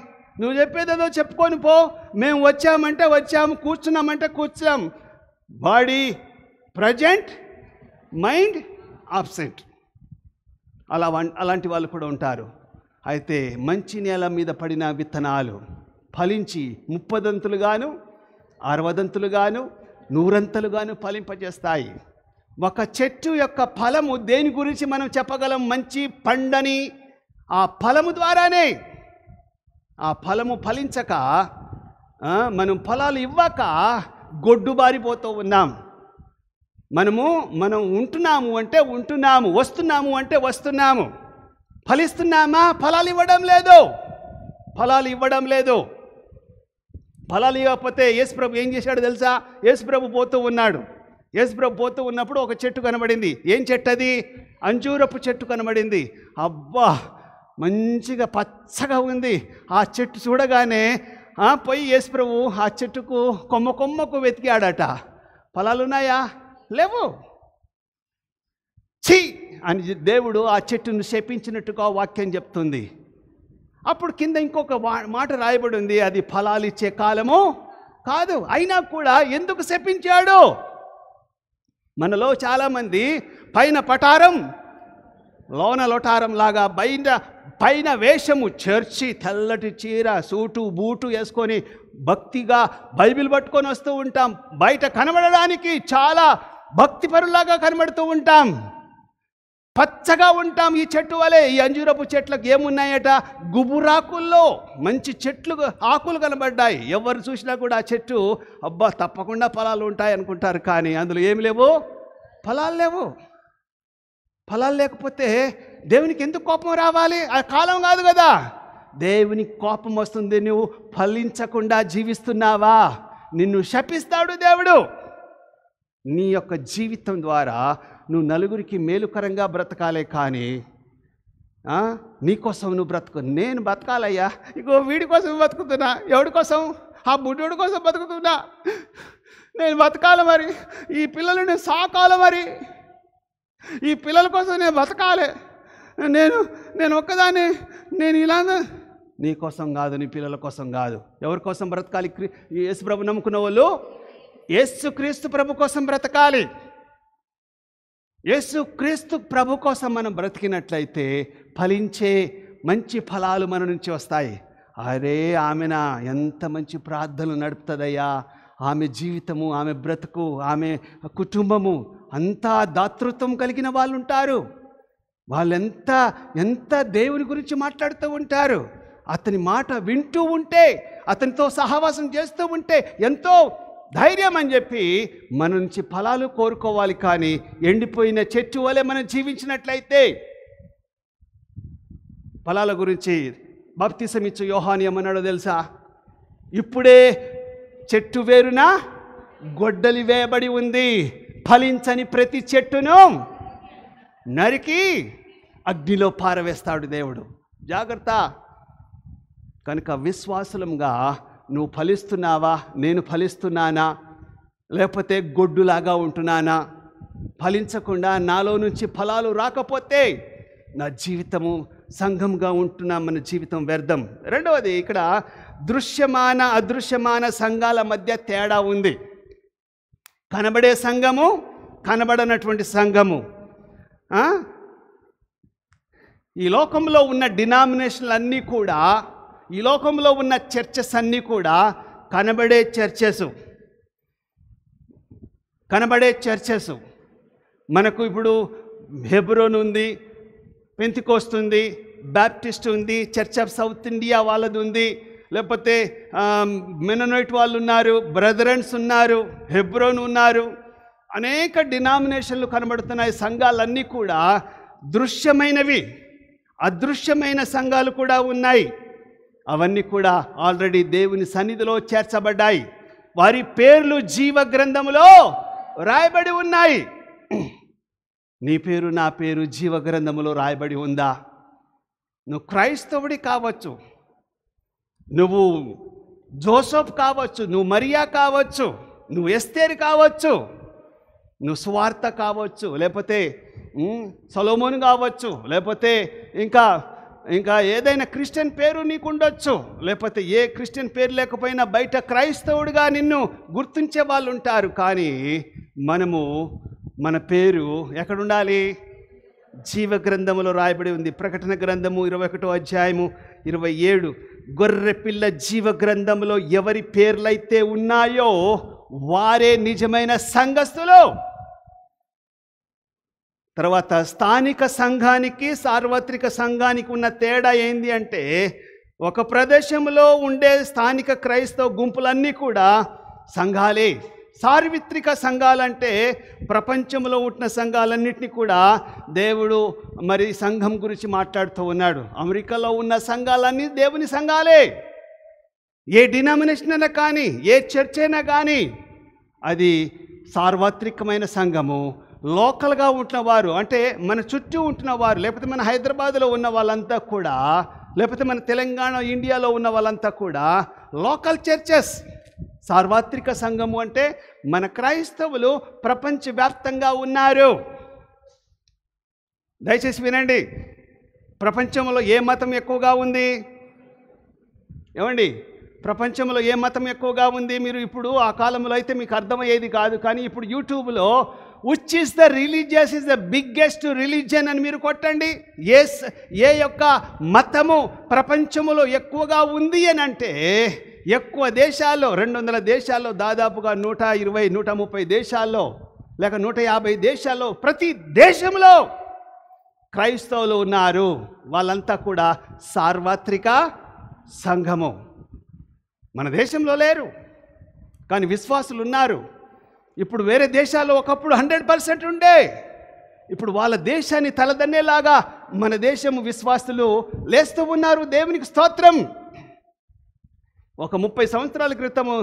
నువ్వు చెప్పేదేదో చెప్పుకొని పో. మేము వచ్చామంటే వచ్చాము, కూర్చున్నామంటే కూర్చున్నాం. Body present, mind absent. అలాంటి వాళ్ళు కూడా ఉంటారు. అయితే మంచి నేల మీద పడిన విత్తనాలు ఫలించి 30దంతులుగాను, 60దంతులుగాను, 100అంతలుగాను ఫలింపజేస్తాయి. ఒక చెట్టు యొక్క ఫలము దేని గురించి మనం చెప్పగలం? మంచి పండని ఆ ఫలము ద్వారానే. ఆ ఫలము ఫలించక, మనం ఫలాలు ఇవ్వక గొడ్డుబారిపోతూ ఉన్నాం. మనం ఉంటున్నాము అంటే ఉంటున్నాము, వస్తున్నాము అంటే వస్తున్నాము. ఫలిస్తున్నామా? ఫలాలు ఇవ్వడం లేదు. ఫలాలు ఇవ్వకపోతే యేసుప్రభు ఏం చేశాడు తెలుసా? యేసుప్రభు పోతూ ఉన్నప్పుడు ఒక చెట్టు కనబడింది. ఏం చెట్టు అది? అంజూరపు చెట్టు కనబడింది. అబ్బా, మంచిగా పచ్చగా ఉంది. ఆ చెట్టు చూడగానే పోయి యేసుప్రభు ఆ చెట్టుకు కొమ్మకు వెతికాడట. ఫలాలున్నాయా? లేవు. ఛీ అని దేవుడు ఆ చెట్టును శపించినట్టుగా వాక్యం చెప్తుంది. అప్పుడు కింద ఇంకొక మాట రాయబడి ఉంది, అది ఫలాలు ఇచ్చే కాలము కాదు. అయినా కూడా ఎందుకు శపించాడు? మనలో చాలామంది పైన పటారం లోన లొటారం లాగా పైన వేషము, చర్చి, తెల్లటి చీర, సూటు బూటు వేసుకొని భక్తిగా బైబిల్ పట్టుకొని వస్తూ ఉంటాం. బయట కనబడడానికి చాలా భక్తిపరులాగా కనబడుతూ ఉంటాం. పచ్చగా ఉంటాం. ఈ చెట్టు వలె ఈ అంజూరపు చెట్లకు ఏమున్నాయట? గుబురాకుల్లో మంచి చెట్లు ఆకులు కనబడ్డాయి. ఎవరు చూసినా కూడా ఆ చెట్టు అబ్బా తప్పకుండా ఫలాలు ఉంటాయి అనుకుంటారు, కానీ అందులో ఏమి లేవు, ఫలాలు లేవు. ఫలాలు లేకపోతే దేవునికి ఎందుకు కోపం రావాలి? ఆ కాలం కాదు కదా. దేవునికి కోపం వస్తుంది. నువ్వు ఫలించకుండా జీవిస్తున్నావా, నిన్ను శపిస్తాడు దేవుడు. నీ యొక్క జీవితం ద్వారా నువ్వు నలుగురికి మేలుకరంగా బ్రతకాలే, కానీ నీకోసం నువ్వు బ్రతుకు. నేను బతకాలయ్యా, ఇగో వీడి కోసం బతుకుతున్నా. ఎవడి కోసం? ఆ బుడ్డోడి కోసం బతుకుతున్నా. నేను బతకాలి, మరి ఈ పిల్లలని సాకాలి, మరి ఈ పిల్లల కోసం నేను బతకాలి. నేను ఒక్కదాన్ని, నేను ఇలా నీ కోసం కాదు, నీ పిల్లల కోసం కాదు. ఎవరి కోసం బ్రతకాలి? యేసు ప్రభు నమ్ముకున్న వాళ్ళు యేసుక్రీస్తు ప్రభు కోసం బ్రతకాలి. యేసుక్రీస్తు ప్రభు కోసం మనం బ్రతికినట్లయితే ఫలించే మంచి ఫలాలు మన నుంచి వస్తాయి. అరే, ఆమెనా ఎంత మంచి ప్రార్థనలు నడుపుతుందయ్యా, ఆమె జీవితము, ఆమె బ్రతుకు, ఆమె కుటుంబము అంతా దాతృత్వం కలిగిన వాళ్ళు ఉంటారు. ఎంత దేవుని గురించి మాట్లాడుతూ ఉంటారు. అతని మాట వింటూ ఉంటే, అతనితో సహవాసం చేస్తూ ఉంటే ఎంతో ధైర్యం అని చెప్పి మన నుంచి ఫలాలు కోరుకోవాలి. కానీ ఎండిపోయిన చెట్టు వలె మనం జీవించినట్లయితే ఫలాల గురించి బాప్తిసం ఇచ్చు యోహాను ఏమన్నాడో తెలుసా? ఇప్పుడే చెట్టు వేరున గొడ్డలి వేయబడి ఉంది, ఫలించని ప్రతి చెట్టును నరికి అగ్నిలో పారవేస్తాడు దేవుడు. జాగ్రత్త. కనుక విశ్వాసులంగా నువ్వు ఫలిస్తున్నావా? నేను ఫలిస్తున్నానా? లేకపోతే గొడ్డులాగా ఉంటున్నానా? ఫలించకుండా నాలో నుంచి ఫలాలు రాకపోతే నా జీవితము సంఘంగా ఉంటున్న మన జీవితం వ్యర్థం. రెండవది, ఇక్కడ దృశ్యమాన అదృశ్యమాన సంఘాల మధ్య తేడా ఉంది. కనబడే సంఘము, కనబడనటువంటి సంఘము. ఈ లోకంలో ఉన్న డినామినేషన్లు అన్నీ కూడా, ఈ లోకంలో ఉన్న చర్చెస్ అన్నీ కూడా కనబడే చర్చెస్. మనకు ఇప్పుడు హెబ్రోన్ ఉంది, పెంతికోస్తు ఉంది, బాప్టిస్ట్ ఉంది, చర్చ్ ఆఫ్ సౌత్ ఇండియా వాళ్ళది ఉంది, లేకపోతే మెననోయిట్ వాళ్ళు ఉన్నారు, బ్రదరన్స్ ఉన్నారు, హెబ్రోన్ ఉన్నారు. అనేక డినామినేషన్లు కనబడుతున్నాయి. సంఘాలన్నీ కూడా దృశ్యమైనవి, అదృశ్యమైన సంఘాలు కూడా ఉన్నాయి. అవన్నీ కూడా ఆల్రెడీ దేవుని సన్నిధిలో చేర్చబడ్డాయి. వారి పేర్లు జీవ గ్రంథములో రాయబడి ఉన్నాయి. నీ పేరు, నా పేరు జీవ గ్రంథములో రాయబడి ఉందా? నువ్వు క్రైస్తవుడి కావచ్చు, నువ్వు జోసెఫ్ కావచ్చు, నువ్వు మరియా కావచ్చు, నువ్వు ఎస్తేరు కావచ్చు, నువ్వు సువార్త కావచ్చు, లేకపోతే సొలొమోను కావచ్చు, లేకపోతే ఇంకా ఏదైనా క్రిస్టియన్ పేరు నీకు ఉండొచ్చు, లేకపోతే ఏ క్రిస్టియన్ పేరు లేకపోయినా బయట క్రైస్తవుడిగా నిన్ను గుర్తించే వాళ్ళు ఉంటారు. కానీ మన పేరు ఎక్కడుండాలి? జీవ గ్రంథములో రాయబడి ఉంది. ప్రకటన గ్రంథము 21వ అధ్యాయము 27, గొర్రెపిల్ల జీవ గ్రంథములో ఎవరి పేర్లైతే ఉన్నాయో వారే నిజమైన సంఘస్థులు. తర్వాత స్థానిక సంఘానికి సార్వత్రిక సంఘానికి ఉన్న తేడా ఏంది అంటే, ఒక ప్రదేశంలో ఉండే స్థానిక క్రైస్తవ గుంపులన్నీ కూడా సంఘాలే. సార్వత్రిక సంఘాలంటే ప్రపంచంలో ఉంటున్న సంఘాలన్నింటినీ కూడా దేవుడు మరి సంఘం గురించి మాట్లాడుతూ ఉన్నాడు. అమెరికాలో ఉన్న సంఘాలన్నీ దేవుని సంఘాలే. ఏ డినామినేషన్ అయినా కానీ, ఏ చర్చ్ అయినా కానీ అది సార్వత్రికమైన సంఘము. లోకల్గా ఉంటున్న వారు అంటే మన చుట్టూ ఉంటున్న వారు, లేకపోతే మన హైదరాబాద్లో ఉన్న వాళ్ళంతా కూడా, లేకపోతే మన తెలంగాణ ఇండియాలో ఉన్న వాళ్ళంతా కూడా లోకల్ చర్చెస్. సార్వత్రిక సంఘము అంటే మన క్రైస్తవులు ప్రపంచవ్యాప్తంగా ఉన్నారు. దయచేసి వినండి, ప్రపంచంలో ఏ మతం ఎక్కువగా ఉంది? ఏమండి, ప్రపంచంలో ఏ మతం ఎక్కువగా ఉంది? మీరు ఇప్పుడు ఆ కాలంలో అయితే మీకు అర్థమయ్యేది కాదు, కానీ ఇప్పుడు యూట్యూబ్లో which is the religious is the biggest religion అని మీరు కొట్టండి. ఏ యొక్క మతము ప్రపంచంలో ఎక్కువగా ఉంది అని అంటే, ఎక్కువ దేశాల్లో 200 దేశాల్లో దాదాపుగా 120, 130 దేశాల్లో లేక 150 దేశాల్లో, ప్రతి దేశంలో క్రైస్తవులు ఉన్నారు. వాళ్ళంతా కూడా సార్వత్రిక సంఘము. మన దేశంలో లేరు, కానీ విశ్వాసులు ఉన్నారు. ఇప్పుడు వేరే దేశాల్లో ఒకప్పుడు 100% ఉండే, ఇప్పుడు వాళ్ళ దేశాన్ని తలదన్నేలాగా మన దేశము విశ్వాసులు లేస్తూ ఉన్నారు. దేవునికి స్తోత్రం. ఒక 30 సంవత్సరాల క్రితము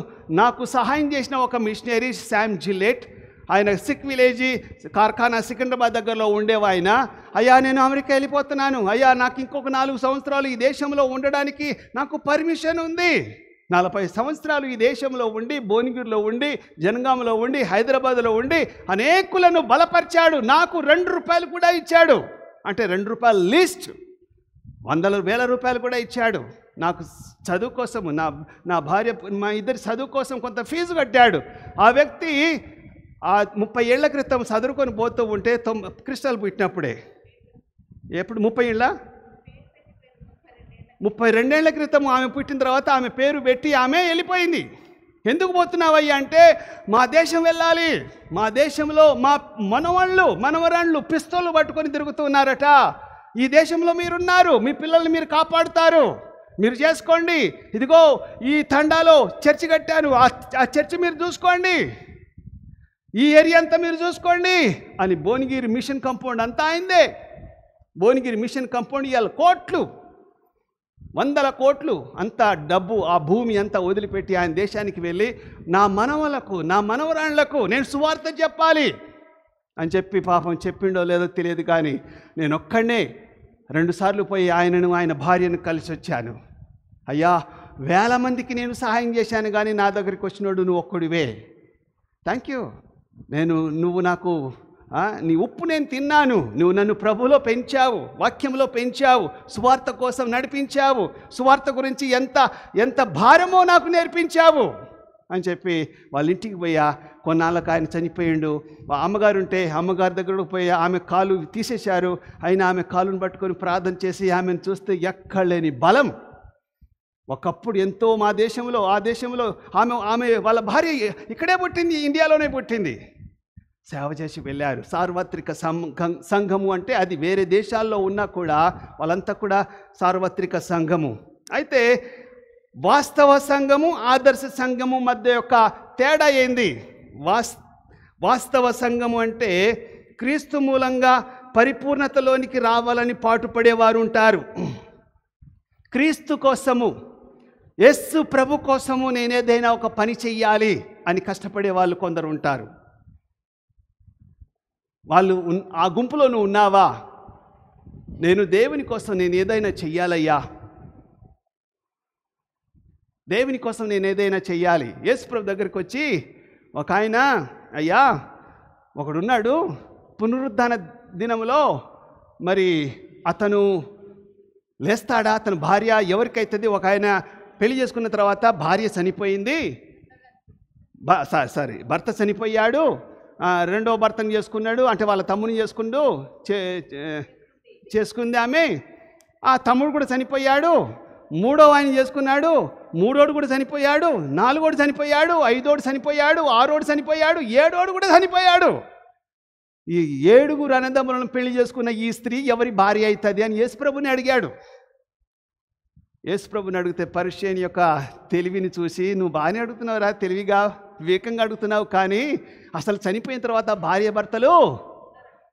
నాకు సహాయం చేసిన ఒక మిషనరీ శామ్ జిల్లెట్, ఆయన సిక్ విలేజీ కార్ఖానా సికింద్రాబాద్ దగ్గరలో ఉండేవా ఆయన. అయ్యా, నేను అమెరికా వెళ్ళిపోతున్నాను, అయ్యా నాకు ఇంకొక 4 సంవత్సరాలు ఈ దేశంలో ఉండడానికి నాకు పర్మిషన్ ఉంది. 40 సంవత్సరాలు ఈ దేశంలో ఉండి, భువనగిరిలో ఉండి, జనగాంలో ఉండి, హైదరాబాద్లో ఉండి అనేకులను బలపరిచాడు. నాకు ₹2 కూడా ఇచ్చాడు. అంటే ₹2 లిస్ట్, 100,000 రూపాయలు కూడా ఇచ్చాడు. నాకు చదువు కోసము, నా భార్య, మా ఇద్దరి చదువు కోసం కొంత ఫీజు కట్టాడు. ఆ వ్యక్తి ఆ 30 ఏళ్ల క్రితం చదువుకొని పోతూ ఉంటే, క్రిస్టల్ పుట్టినప్పుడే, ఎప్పుడు 32 ఏళ్ల క్రితం ఆమె పుట్టిన తర్వాత ఆమె పేరు పెట్టి ఆమె వెళ్ళిపోయింది. ఎందుకు పోతున్నావయ్యా అంటే, మా దేశం వెళ్ళాలి, మా దేశంలో మా మనవరాళ్ళు పిస్తోలు పట్టుకొని తిరుగుతున్నారట. ఈ దేశంలో మీరున్నారు, మీ పిల్లల్ని మీరు కాపాడుతారు, మీరు చేసుకోండి. ఇదిగో ఈ తండాలో చర్చి కట్టాను, ఆ చర్చి మీరు చూసుకోండి, ఈ ఏరియా అంతా మీరు చూసుకోండి అని భువనగిరి మిషన్ కాంపౌండ్ అంతా అయిందే. భువనగిరి మిషన్ కాంపౌండ్ ఇవాళ కోట్లు, 100 కోట్లు అంత డబ్బు, ఆ భూమి అంతా వదిలిపెట్టి ఆయన దేశానికి వెళ్ళి, నా మనవలకు, నా మనవరాళ్లకు నేను సువార్త చెప్పాలి అని చెప్పి, పాపం చెప్పిండో లేదో తెలియదు, కానీ నేను ఒక్కడే 2 సార్లు పోయి ఆయన భార్యను కలిసి వచ్చాను. అయ్యా, 1000 మందికి నేను సహాయం చేశాను, కానీ నా దగ్గరికి వచ్చినోడు నువ్వు ఒక్కడివే. థ్యాంక్ యూ, నువ్వు నాకు నీ ఉప్పు నేను తిన్నాను, నువ్వు నన్ను ప్రభువులో పెంచావు, వాక్యంలో పెంచావు, సువార్త కోసం నడిపించావు, సువార్త గురించి ఎంత భారమో నాకు నేర్పించావు అని చెప్పి వాళ్ళ ఇంటికి పోయా. కొన్నాళ్ళకు ఆయన చనిపోయిండు. అమ్మగారు ఉంటే అమ్మగారి దగ్గరకు పోయి ఆమె కాలు తీసేశారు. అయినా ఆమె కాలును పట్టుకొని ప్రార్థన చేసి ఆమెను చూస్తే ఎక్కడలేని బలం. ఒకప్పుడు ఎంతో మా దేశంలో, ఆ దేశంలో ఆమె వాళ్ళ భార్య ఇక్కడే పుట్టింది, ఇండియాలోనే పుట్టింది. సేవ చేసి వెళ్ళారు. సార్వత్రిక సంఘము అంటే అది వేరే దేశాల్లో ఉన్నా కూడా వాళ్ళంతా కూడా సార్వత్రిక సంఘము. అయితే వాస్తవ సంఘము, ఆదర్శ సంఘము మధ్య యొక్క తేడా ఏంది? వాస్తవ సంఘము అంటే క్రీస్తు మూలంగా పరిపూర్ణతలోనికి రావాలని పాటుపడేవారు ఉంటారు. క్రీస్తు కోసము, యేసు ప్రభు కోసము నేనేదైనా ఒక పని చెయ్యాలి అని కష్టపడే వాళ్ళు కొందరు ఉంటారు. వాళ్ళు ఆ గుంపులో నువ్వు ఉన్నావా? నేను దేవుని కోసం నేను ఏదైనా చెయ్యాలయ్యా, దేవుని కోసం నేను ఏదైనా చెయ్యాలి. యేసు ప్రభు దగ్గరికి వచ్చి ఒక ఆయన, అయ్యా ఒకడున్నాడు, పునరుద్ధాన దినములో మరి అతను లేస్తాడా, అతని భార్య ఎవరికైతుంది? ఒక ఆయన పెళ్లి చేసుకున్న తర్వాత భార్య చనిపోయింది, భర్త చనిపోయాడు, రెండో భర్తను చేసుకున్నాడు, అంటే వాళ్ళ తమ్ముని చేసుకుంది ఆమె. ఆ తమ్ముడు కూడా చనిపోయాడు. మూడో ఆయన చేసుకున్నాడు, మూడోడు కూడా చనిపోయాడు, నాలుగోడు చనిపోయాడు, ఐదోడు చనిపోయాడు, ఆరోడు చనిపోయాడు, ఏడోడు కూడా చనిపోయాడు. ఈ 7 అన్నదమ్ములను పెళ్లి చేసుకున్న ఈ స్త్రీ ఎవరి భార్య అవుతుంది అని యేసుప్రభుని అడిగాడు. యేసుప్రభుని అడిగితే పరిశేని యొక్క తెలివిని చూసి, నువ్వు బాగానే అడుగుతున్నావురా, తెలివిగా వివేకంగా అడుగుతున్నావు, కానీ అసలు చనిపోయిన తర్వాత భార్య భర్తలు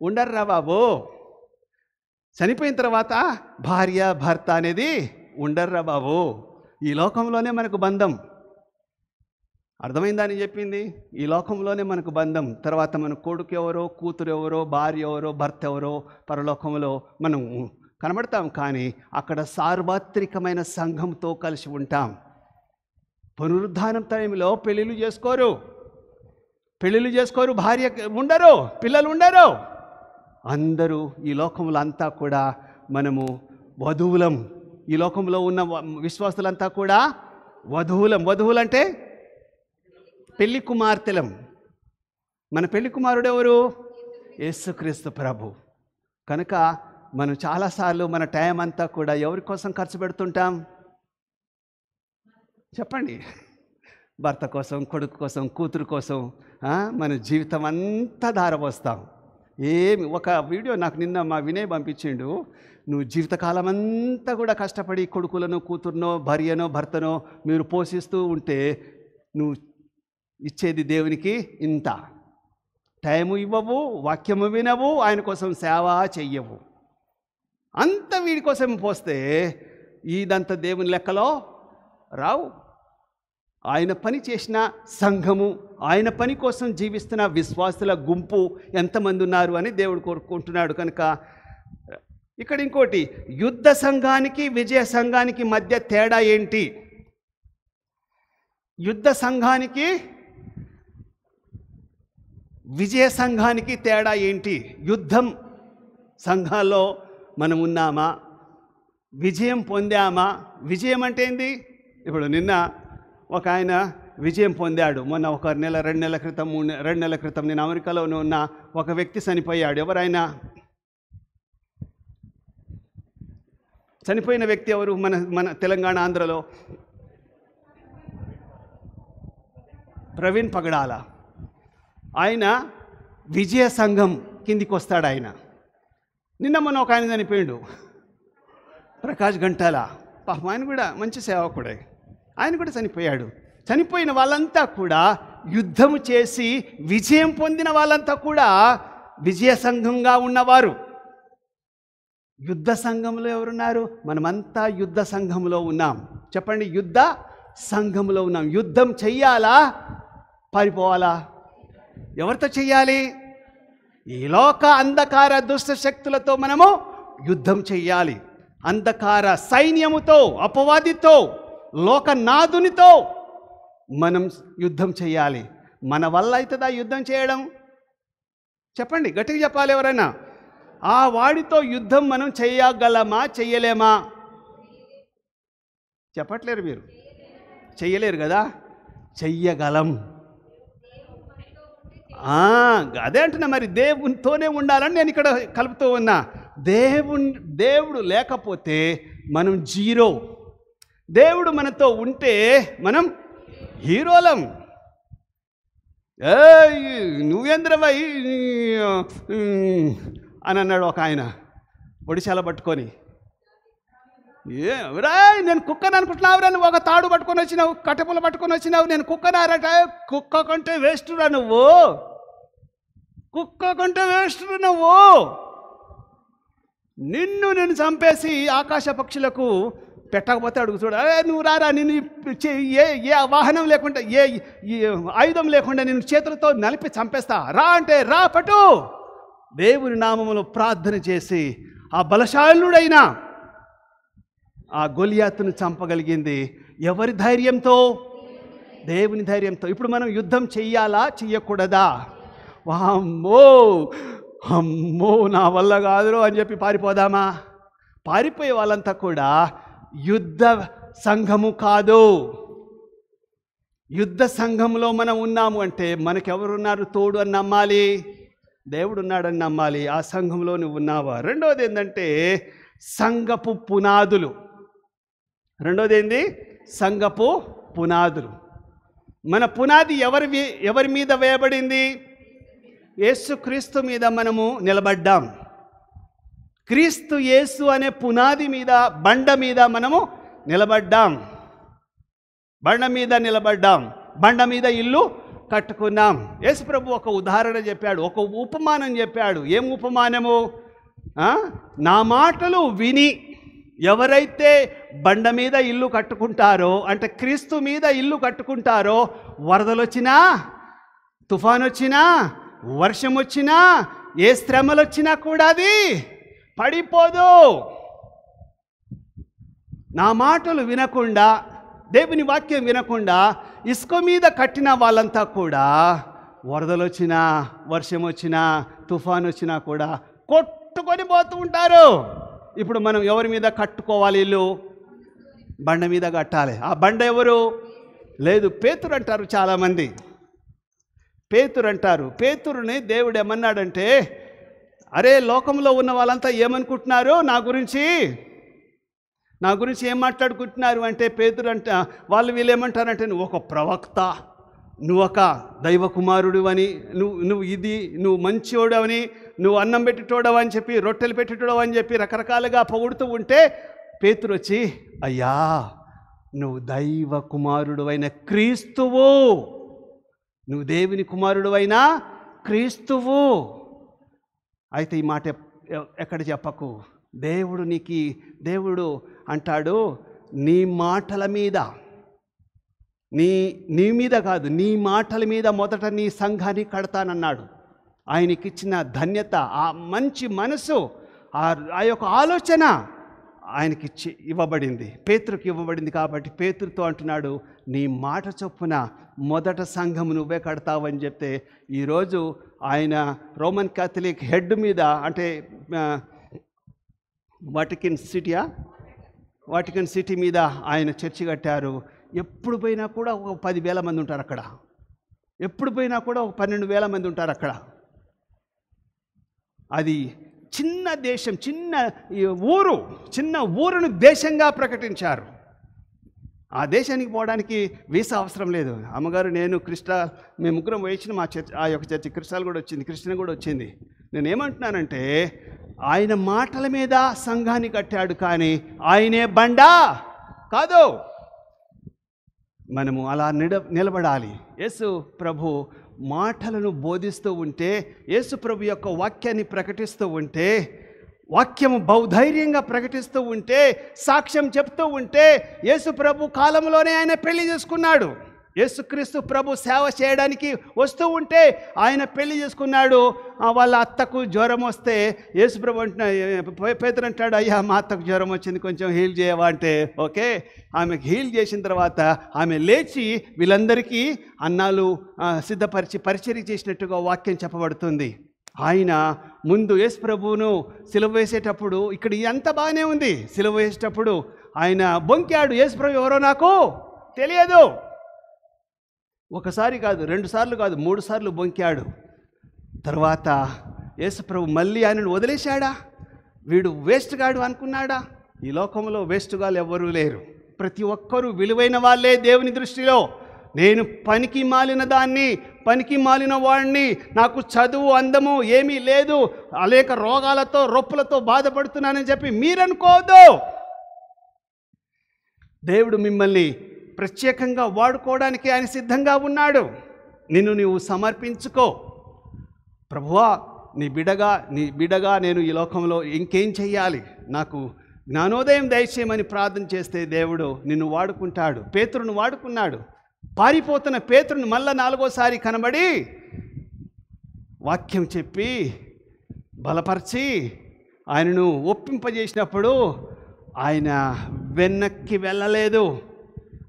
ఉండర్రా బాబు. చనిపోయిన తర్వాత భార్య భర్త అనేది ఉండర్రా బాబు. ఈ లోకంలోనే మనకు బంధం. అర్థమైందని చెప్పింది. ఈ లోకంలోనే మనకు బంధం. తర్వాత మన కొడుకు ఎవరో, కూతురు ఎవరో, భార్య ఎవరో, భర్త ఎవరో పరలోకంలో మనం కనబడతాం. కానీ అక్కడ సార్వత్రికమైన సంఘంతో కలిసి ఉంటాం. పునరుద్ధానం టైంలో పెళ్ళిళ్ళు చేసుకోరు, భార్య ఉండరు, పిల్లలు ఉండరు. అందరూ ఈ లోకంలో అంతా కూడా మనము వధువులం. ఈ లోకంలో ఉన్న విశ్వాసులంతా కూడా వధువులంటే పెళ్లి కుమార్తెలం. మన పెళ్లి కుమారుడు ఎవరు? యేసుక్రీస్తు ప్రభు. కనుక మనం చాలాసార్లు మన టైం అంతా కూడా ఎవరి కోసం ఖర్చు పెడుతుంటాం చెప్పండి? భర్త కోసం, కొడుకు కోసం, కూతురు కోసం మన జీవితం అంతా ధారపోస్తాం. ఒక వీడియో నాకు నిన్న మా వినయ్ పంపించిండు. నువ్వు జీవితకాలం అంతా కూడా కష్టపడి కొడుకులను, కూతురునో, భార్యనో, భర్తనో మీరు పోషిస్తూ ఉంటే నువ్వు ఇచ్చేది దేవునికి ఇంత. టైము ఇవ్వవు, వాక్యము వినవు, ఆయన కోసం సేవ చెయ్యవు. అంత వీడి కోసం పోస్తే ఇదంతా దేవుని లెక్కలో రావు. ఆయన పని చేసిన సంఘము, ఆయన పని కోసం జీవిస్తున్న విశ్వాసుల గుంపు ఎంతమంది ఉన్నారు అని దేవుడు కోరుకుంటున్నాడు. కనుక ఇక్కడ ఇంకోటి, యుద్ధ సంఘానికి విజయ సంఘానికి మధ్య తేడా ఏంటి? యుద్ధ సంఘానికి విజయ సంఘానికి తేడా ఏంటి? యుద్ధం సంఘాల్లో మనం ఉన్నామా? విజయం పొందామా? విజయం అంటే ఏంది? ఇప్పుడు నిన్న ఒక ఆయన విజయం పొందాడు. మొన్న ఒక 2 నెలల క్రితం 2 నెలల క్రితం నేను అమెరికాలో ఉన్న ఒక వ్యక్తి చనిపోయాడు. ఎవరైనా చనిపోయిన వ్యక్తి ఎవరు? మన తెలంగాణ, ఆంధ్రలో ప్రవీణ్ పగడాల. ఆయన విజయ సంఘం కిందికి వస్తాడు. ఆయన నిన్న మొన్న ఒక ఆయన చనిపోయాడు, ప్రకాష్ గంటాల. పాపం ఆయన కూడా మంచి సేవకుడే, ఆయన కూడా చనిపోయాడు. చనిపోయిన వాళ్ళంతా కూడా యుద్ధము చేసి విజయం పొందిన వాళ్ళంతా కూడా విజయ సంఘంగా ఉన్నవారు. యుద్ధ సంఘంలో ఎవరున్నారు? మనమంతా యుద్ధ సంఘంలో ఉన్నాం. చెప్పండి, యుద్ధ సంఘంలో ఉన్నాం. యుద్ధం చెయ్యాలా, పారిపోవాలా? ఎవరితో చెయ్యాలి? ఈ లోక అంధకార దుష్ట శక్తులతో మనము యుద్ధం చెయ్యాలి. అంధకార సైన్యముతో, అపవాదితో, లోకనాథునితో మనం యుద్ధం చేయాలి. మన వల్ల అవుతుందా యుద్ధం చేయడం? చెప్పండి, గట్టిగా చెప్పాలి ఎవరైనా. ఆ వాడితో యుద్ధం మనం చేయగలమా, చెయ్యలేమా? చెప్పట్లేరు మీరు. చెయ్యలేరు కదా, చెయ్యగలం. అదే అంటున్నా, మరి దేవునితోనే ఉండాలని నేను ఇక్కడ కలుపుతూ ఉన్నా. దేవుడు లేకపోతే మనం జీరో. దేవుడు మనతో ఉంటే మనం హీరోలం. నువ్వేంద్రవై అని అన్నాడు ఒక ఆయన ఒడిశాల పట్టుకొని. రా, నేను కుక్కని అనుకుంటున్నావురా, నువ్వు ఒక తాడు పట్టుకొని వచ్చినావు, కట్టెపుల పట్టుకొని వచ్చినావు, నేను కుక్కనారట. కుక్క కంటే వేస్టురా నువ్వు, కుక్క కంటే వేస్టురా నువ్వు. నిన్ను నేను చంపేసి ఆకాశ పక్షులకు పెట్టకపోతే అడుగుతాడు, అరే నువ్వు రారా, నిన్ను ఏ వాహనం లేకుండా, ఏ ఆయుధం లేకుండా నిన్ను చేతులతో నలిపి చంపేస్తా, రా అంటే రా పటు. దేవుని నామములో ప్రార్థన చేసి ఆ బలశాలుడైన ఆ గొలియాతును చంపగలిగింది ఎవరి ధైర్యంతో? దేవుని ధైర్యంతో. ఇప్పుడు మనం యుద్ధం చెయ్యాలా, చెయ్యకూడదా? అమ్మో అమ్మో నా వల్ల కాదురో అని చెప్పి పారిపోదామా? పారిపోయే వాళ్ళంతా కూడా యుద్ధ సంఘము కాదు. యుద్ధ సంఘంలో మనం ఉన్నాము అంటే మనకెవరున్నారు తోడు అని నమ్మాలి, దేవుడు ఉన్నాడని నమ్మాలి. ఆ సంఘంలో నువ్వు ఉన్నావా? రెండోది ఏంటంటే సంఘపు పునాదులు. రెండోది ఏంది? సంఘపు పునాదులు. మన పునాది ఎవరి మీద వేయబడింది? యేసుక్రీస్తు మీద మనము నిలబడ్డాం. క్రీస్తు యేసు అనే పునాది మీద, బండ మీద మనము నిలబడ్డాం. బండ మీద నిలబడ్డాం, బండ మీద ఇల్లు కట్టుకున్నాం. యేసు ప్రభు ఒక ఉదాహరణ చెప్పాడు, ఒక ఉపమానం చెప్పాడు. ఏం ఉపమానము? నా మాటలు విని ఎవరైతే బండ మీద ఇల్లు కట్టుకుంటారో, అంటే క్రీస్తు మీద ఇల్లు కట్టుకుంటారో, వరదలు వచ్చినా, తుఫాను వచ్చినా, వర్షం వచ్చినా, ఏ శ్రమలు వచ్చినా కూడా అది పడిపోదు. నా మాటలు వినకుండా, దేవుని వాక్యం వినకుండా ఇసుక మీద కట్టిన వాళ్ళంతా కూడా వరదలు వచ్చినా, వర్షం వచ్చినా, తుఫాను వచ్చినా కూడా కొట్టుకొని పోతూ ఉంటారు. ఇప్పుడు మనం ఎవరి మీద కట్టుకోవాలి ఇల్లు? బండ మీద కట్టాలి. ఆ బండ ఎవరు? లేదు, పేతురు అంటారు చాలామంది. పేతురు అంటారు. పేతురుని దేవుడు ఏమన్నాడంటే, అరే లోకంలో ఉన్న వాళ్ళంతా ఏమనుకుంటున్నారు నా గురించి ఏం మాట్లాడుకుంటున్నారు అంటే, పేతురు అంట వాళ్ళు వీళ్ళు ఏమంటారంటే, నువ్వు ఒక ప్రవక్త, నువ్వు ఒక దైవ కుమారుడు అని, నువ్వు మంచివాడు అని, నువ్వు అన్నం పెట్టేటోడవు అని చెప్పి, రొట్టెలు పెట్టేటోడవు అని చెప్పి రకరకాలుగా పొగుడుతూ ఉంటే, పేతురు వచ్చి, అయ్యా నువ్వు దైవ కుమారుడు అయిన క్రీస్తువు, నువ్వు దేవుని కుమారుడు అయిన క్రీస్తువు. అయితే ఈ మాట ఎక్కడ చెప్పకు. దేవుడు అంటాడు, నీ మాటల మీద, నీ మీద కాదు, నీ మాటల మీద మొదట నీ సంఘాన్ని కడతానన్నాడు. ఆయనకిచ్చిన ధన్యత, ఆ మంచి మనసు, ఆ యొక్క ఆలోచన ఆయనకి ఇవ్వబడింది, పేతురుకి ఇవ్వబడింది. కాబట్టి పేతురుతో అంటున్నాడు, నీ మాట చొప్పున మొదట సంఘం నువ్వే కడతావని చెప్తే, ఈరోజు ఆయన రోమన్ క్యాథలిక్ హెడ్ మీద, అంటే వాటికన్ సిటీ మీద ఆయన చర్చి కట్టారు. ఎప్పుడు పోయినా కూడా ఒక 10,000 మంది ఉంటారు అక్కడ. ఎప్పుడు పోయినా కూడా ఒక 12,000 మంది ఉంటారు అక్కడ. అది చిన్న దేశం, చిన్న ఊరును దేశంగా ప్రకటించారు. ఆ దేశానికి పోవడానికి వీసా అవసరం లేదు. అమ్మగారు, నేను మేము ముగ్గురం వేసిన మా చర్చ్, ఆ యొక్క చర్చి క్రిస్టాల్ కూడా వచ్చింది, క్రిస్టియన్ కూడా వచ్చింది. నేను ఏమంటున్నానంటే, ఆయన మాటల మీద సంఘాన్ని కట్టాడు, కానీ ఆయనే బండా కాదు. మనము అలా నిలబడాలి. యేసు ప్రభు మాటలను బోధిస్తూ ఉంటే, యేసు ప్రభు యొక్క వాక్యాన్ని ప్రకటిస్తూ ఉంటే, వాక్యము బహుధైర్యంగా ప్రకటిస్తూ ఉంటే, సాక్ష్యం చెప్తూ ఉంటే, యేసు ప్రభు కాలంలోనే ఆయన పెళ్లి చేసుకున్నాడు. యేసుక్రీస్తు ప్రభు సేవ చేయడానికి వస్తూ ఉంటే ఆయన పెళ్లి చేసుకున్నాడు. వాళ్ళ అత్తకు జ్వరం వస్తే యేసు ప్రభు పేతురు అంటాడు, అయ్యా మా అత్తకు జ్వరం వచ్చింది, కొంచెం హీల్ చేయవా అంటే, ఓకే. ఆమెకు హీల్ చేసిన తర్వాత ఆమె లేచి వీళ్ళందరికీ అన్నాలు సిద్ధపరిచి పరిచర్య చేసినట్టుగా వాక్యం చెప్పబడుతుంది. ఆయన ముందు యేసు ప్రభువును సిలువ వేసేటప్పుడు ఇక్కడ ఎంత బాగానే ఉంది. సిలువ వేసేటప్పుడు ఆయన బొంకాడు, యేసు ప్రభు ఎవరో నాకు తెలియదు. ఒకసారి కాదు, 2 సార్లు కాదు, 3 సార్లు బొంకాడు. తర్వాత యేసు ప్రభు మళ్ళీ ఆయనను వదిలేశాడా? వీడు వేస్ట్ గాడు అనుకున్నాడా? ఈ లోకంలో వేస్ట్ గాలు ఎవ్వరూ లేరు. ప్రతి ఒక్కరూ విలువైన వాళ్ళే దేవుని దృష్టిలో. నేను పనికి మాలిన దాన్ని, పనికి మాలిన వాడిని, నాకు చదువు అందము ఏమీ లేదు, అనేక రోగాలతో రొప్పులతో బాధపడుతున్నానని చెప్పి మీరనుకోవద్దు. దేవుడు మిమ్మల్ని ప్రత్యేకంగా వాడుకోవడానికి ఆయన సిద్ధంగా ఉన్నాడు. నిన్ను నీవు సమర్పించుకో. ప్రభువా, నీ బిడగా నేను ఈ లోకంలో ఇంకేం చెయ్యాలి, నాకు జ్ఞానోదయం దయచేయమని ప్రార్థన చేస్తే దేవుడు నిన్ను వాడుకుంటాడు. పేతురును వాడుకున్నాడు. పారిపోతున్న పేతురును మళ్ళా 4వసారి కనబడి వాక్యం చెప్పి బలపరిచి ఆయనను ఒప్పింపజేసినప్పుడు ఆయన వెనక్కి వెళ్ళలేదు.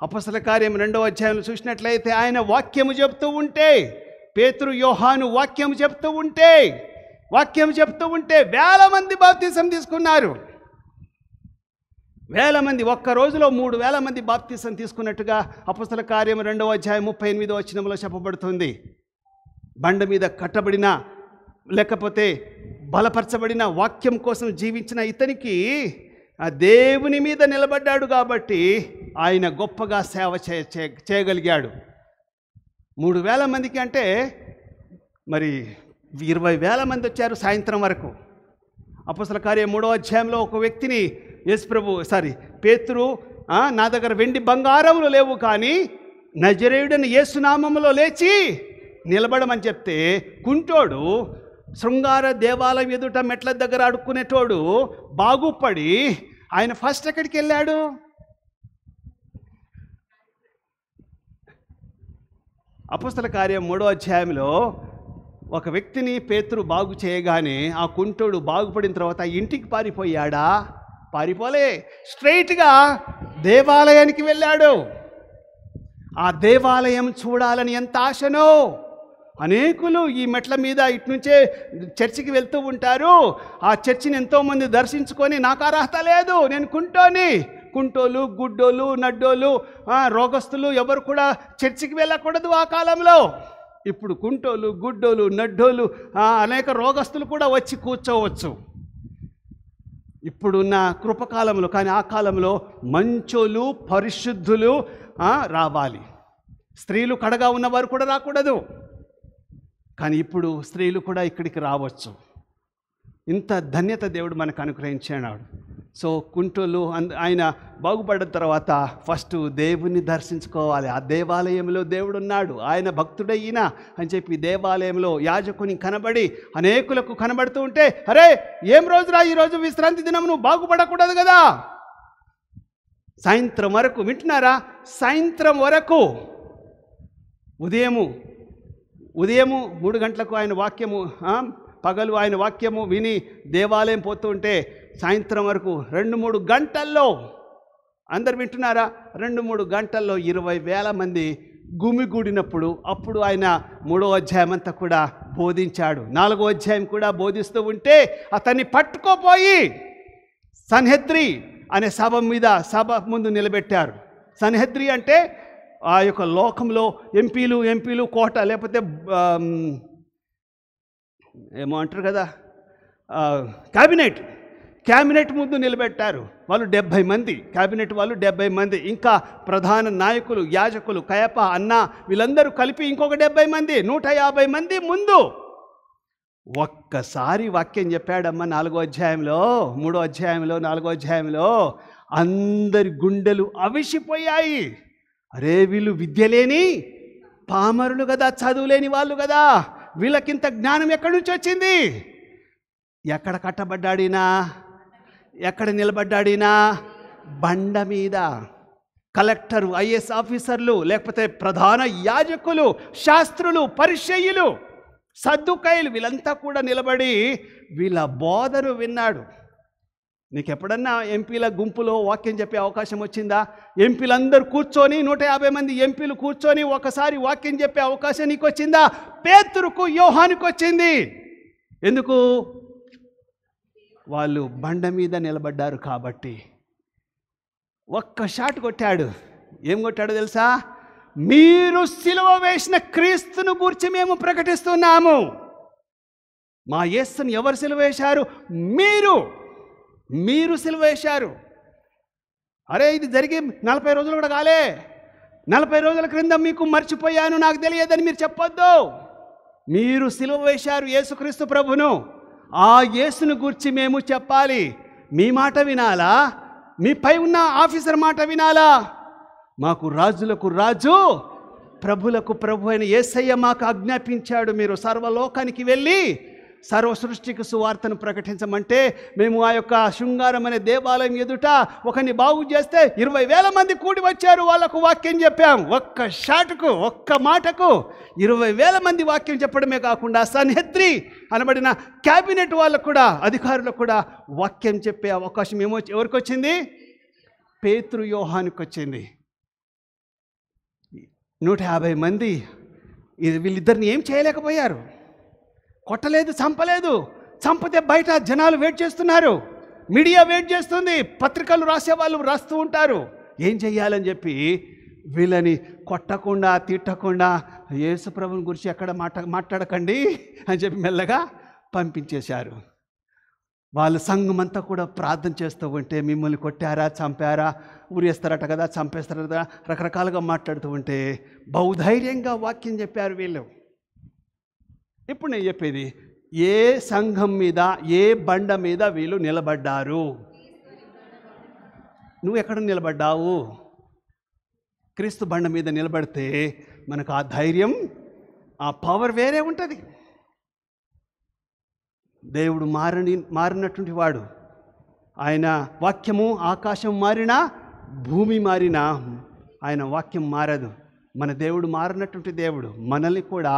అపొస్తలుల కార్యం 2వ అధ్యాయంలో చూసినట్లయితే ఆయన వాక్యము చెప్తూ ఉంటే, పేతురు యోహాను వాక్యం చెప్తూ ఉంటే వేల మంది బాప్తిసం తీసుకున్నారు. వేల మంది, ఒక్క రోజులో 3,000 మంది బాప్తిసం తీసుకున్నట్టుగా అపొస్తలుల కార్యం 2వ అధ్యాయం 38వ వచనంలో చెప్పబడుతుంది. బండ మీద కట్టబడిన లేకపోతే బలపరచబడిన వాక్యం కోసం జీవించిన ఇతనికి ఆ దేవుని మీద నిలబడ్డాడు కాబట్టి ఆయన గొప్పగా సేవ చేయగలిగాడు. 3,000 మందికి అంటే మరి 20,000 మంది వచ్చారు సాయంత్రం వరకు. అపొస్తలుల కార్యం 3వ అధ్యాయంలో ఒక వ్యక్తిని పేతురు, నా దగ్గర వెండి బంగారములు లేవు కానీ నజరేయుడని యేసు నామములో లేచి నిలబడమని చెప్తే, కుంటోడు శృంగార దేవాలయం ఎదుట మెట్ల దగ్గర అడుక్కునేటోడు బాగుపడి ఆయన ఫస్ట్ ఎక్కడికి వెళ్ళాడు? అపొస్తలుల కార్యం 3వ అధ్యాయంలో ఒక వ్యక్తిని పేతురు బాగు చేయగానే ఆ కుంటోడు బాగుపడిన తర్వాత ఇంటికి పారిపోయాడా? పారిపోలే, స్ట్రైట్గా దేవాలయానికి వెళ్ళాడు. ఆ దేవాలయం చూడాలని ఎంత ఆశనో. అనేకులు ఈ మెట్ల మీద ఇట్నుంచే చర్చికి వెళ్తూ ఉంటారు. ఆ చర్చిని ఎంతోమంది దర్శించుకొని నాకు అర్హత లేదు, నేను కుంటోలు, గుడ్డోలు, నడ్డోలు, రోగస్తులు ఎవరు కూడా చర్చికి వెళ్ళకూడదు ఆ కాలంలో. ఇప్పుడు కుంటోలు, గుడ్డోలు, నడ్డోలు, అనేక రోగస్తులు కూడా వచ్చి కూర్చోవచ్చు ఇప్పుడున్న కృపకాలంలో. కానీ ఆ కాలంలో మంచోలు, పరిశుద్ధులు రావాలి. స్త్రీలు కడగా ఉన్నవారు కూడా రాకూడదు. కానీ ఇప్పుడు స్త్రీలు కూడా ఇక్కడికి రావచ్చు. ఇంత ధన్యత దేవుడు మనకు అనుగ్రహించాడు. సో కుంటోలు ఆయన బాగుపడిన తర్వాత ఫస్ట్ దేవుని దర్శించుకోవాలి. ఆ దేవాలయంలో దేవుడు ఉన్నాడు, ఆయన భక్తుడయ్యిన అని చెప్పి దేవాలయంలో యాజకుని కనబడి అనేకులకు కనబడుతూ ఉంటే, అరే ఏం రోజురా ఈరోజు విశ్రాంతి దినం, నువ్వు బాగుపడకూడదు కదా? సాయంత్రం వరకు వింటున్నారా? సాయంత్రం వరకు ఉదయము 3 గంటలకు ఆయన వాక్యము, పగలు ఆయన వాక్యము విని దేవాలయం పోతూ ఉంటే సాయంత్రం వరకు 2-3 గంటల్లో, అందరు వింటున్నారా? 2-3 గంటల్లో 20,000 మంది గుమిగూడినప్పుడు అప్పుడు ఆయన 3వ అధ్యాయం అంతా కూడా బోధించాడు. 4వ అధ్యాయం కూడా బోధిస్తూ ఉంటే అతన్ని పట్టుకోపోయి సన్హెద్రి అనే సభ ముందు నిలబెట్టారు. సన్హెద్రి అంటే ఆ యొక్క లోకంలో ఎంపీలు కోట లేకపోతే ఏమో అంటారు కదా, క్యాబినెట్ ముందు నిలబెట్టారు. వాళ్ళు 70 మంది, క్యాబినెట్ వాళ్ళు 70 మంది, ఇంకా ప్రధాన నాయకులు, యాజకులు, కయప, అన్న, వీళ్ళందరూ కలిపి ఇంకొక 70 మంది, 150 మంది ముందు ఒక్కసారి వాక్యం చెప్పాడమ్మ. 4వ అధ్యాయంలో, 3వ అధ్యాయంలో, 4వ అధ్యాయంలో అందరి గుండెలు అవిసిపోయాయి. అరే వీళ్ళు విద్య లేని పామరులు కదా, చదువులేని వాళ్ళు కదా, వీళ్ళకింత జ్ఞానం ఎక్కడి నుంచి వచ్చింది? ఎక్కడ కట్టబడ్డాడినా, ఎక్కడ నిలబడ్డాడినా? బండ మీద. కలెక్టరు, ఐఏఎస్ ఆఫీసర్లు, లేకపోతే ప్రధాన యాజకులు, శాస్త్రులు, పరిసయ్యులు, సద్దుకాయలు, వీళ్ళంతా కూడా నిలబడి వీళ్ళ బోధను విన్నాడు. నీకు ఎప్పుడన్నా ఎంపీల గుంపులో వాక్యం చెప్పే అవకాశం వచ్చిందా? ఎంపీలందరూ కూర్చొని 150 మంది ఎంపీలు కూర్చొని ఒకసారి వాక్యం చెప్పే అవకాశం నీకు వచ్చిందా? పేతురుకు, యోహానుకు వచ్చింది. ఎందుకు? వాళ్ళు బండ మీద నిలబడ్డారు కాబట్టి. ఒక్క షాట్ కొట్టాడు. ఏం కొట్టాడో తెలుసా? మీరు సిలువ వేసిన క్రీస్తును గూర్చి మేము ప్రకటిస్తున్నాము. మా యేసుని ఎవరు సిలువ వేశారు? మీరు సిలువ వేశారు. అరే, ఇది జరిగి 40 రోజులు కూడా కాలే. 40 రోజుల క్రింద మీకు మర్చిపోయాను, నాకు తెలియదని మీరు చెప్పొద్దు. మీరు సిలువ వేశారు యేసుక్రీస్తు ప్రభును. ఆ యేసును గూర్చి మేము చెప్పాలి. మీ మాట వినాలా? మీ పై ఉన్న ఆఫీసర్ మాట వినాలా? మాకు రాజులకు రాజు, ప్రభులకు ప్రభు అయిన యేసయ్య మాకు ఆజ్ఞాపించాడు, మీరు సర్వలోకానికి వెళ్ళి సర్వ సృష్టికి సువార్తను ప్రకటించమంటే మేము ఆ యొక్క శృంగారం అనే దేవాలయం ఎదుట ఒకరిని బాగు చేస్తే 20,000 మంది కూడి వచ్చారు. వాళ్ళకు వాక్యం చెప్పాం. ఒక్క షాటుకు, ఒక్క మాటకు 20,000 మంది వాక్యం చెప్పడమే కాకుండా సన్హెద్రి అనబడిన క్యాబినెట్ వాళ్ళకు కూడా, అధికారులకు కూడా వాక్యం చెప్పే అవకాశం ఎవరికి వచ్చింది? పేతురు యోహానుకి వచ్చింది. 150 మంది వీళ్ళిద్దరిని ఏం చేయలేకపోయారు. కొట్టలేదు, చంపలేదు. చంపితే బయట జనాలు వెయిట్ చేస్తున్నారు, మీడియా వెయిట్ చేస్తుంది, పత్రికలు రాసేవాళ్ళు రాస్తూ ఉంటారు. ఏం చెయ్యాలని చెప్పి వీళ్ళని కొట్టకుండా, తిట్టకుండా యేసు ప్రభుని గురించి ఎక్కడ మాట్లాడకండి అని చెప్పి మెల్లగా పంపించేశారు. వాళ్ళ సంఘం అంతా కూడా ప్రార్థన చేస్తూ ఉంటే, మిమ్మల్ని కొట్టారా, చంపారా, ఊరేస్తారట కదా, చంపేస్తారట కదా, రకరకాలుగా మాట్లాడుతూ ఉంటే బహుధైర్యంగా వాక్యం చెప్పారు వీళ్ళు. ఇప్పుడు నేను చెప్పేది, ఏ సంఘం మీద, ఏ బండ మీద వీళ్ళు నిలబడ్డారు? నువ్వు ఎక్కడ నిలబడ్డావు? క్రీస్తు బండ మీద నిలబడితే మనకు ఆ ధైర్యం, ఆ పవర్ వేరే ఉంటుంది. దేవుడు మారినటువంటి వాడు. ఆయన వాక్యము ఆకాశం మారినా, భూమి మారినా ఆయన వాక్యం మారదు. మన దేవుడు మారినటువంటి దేవుడు. మనల్ని కూడా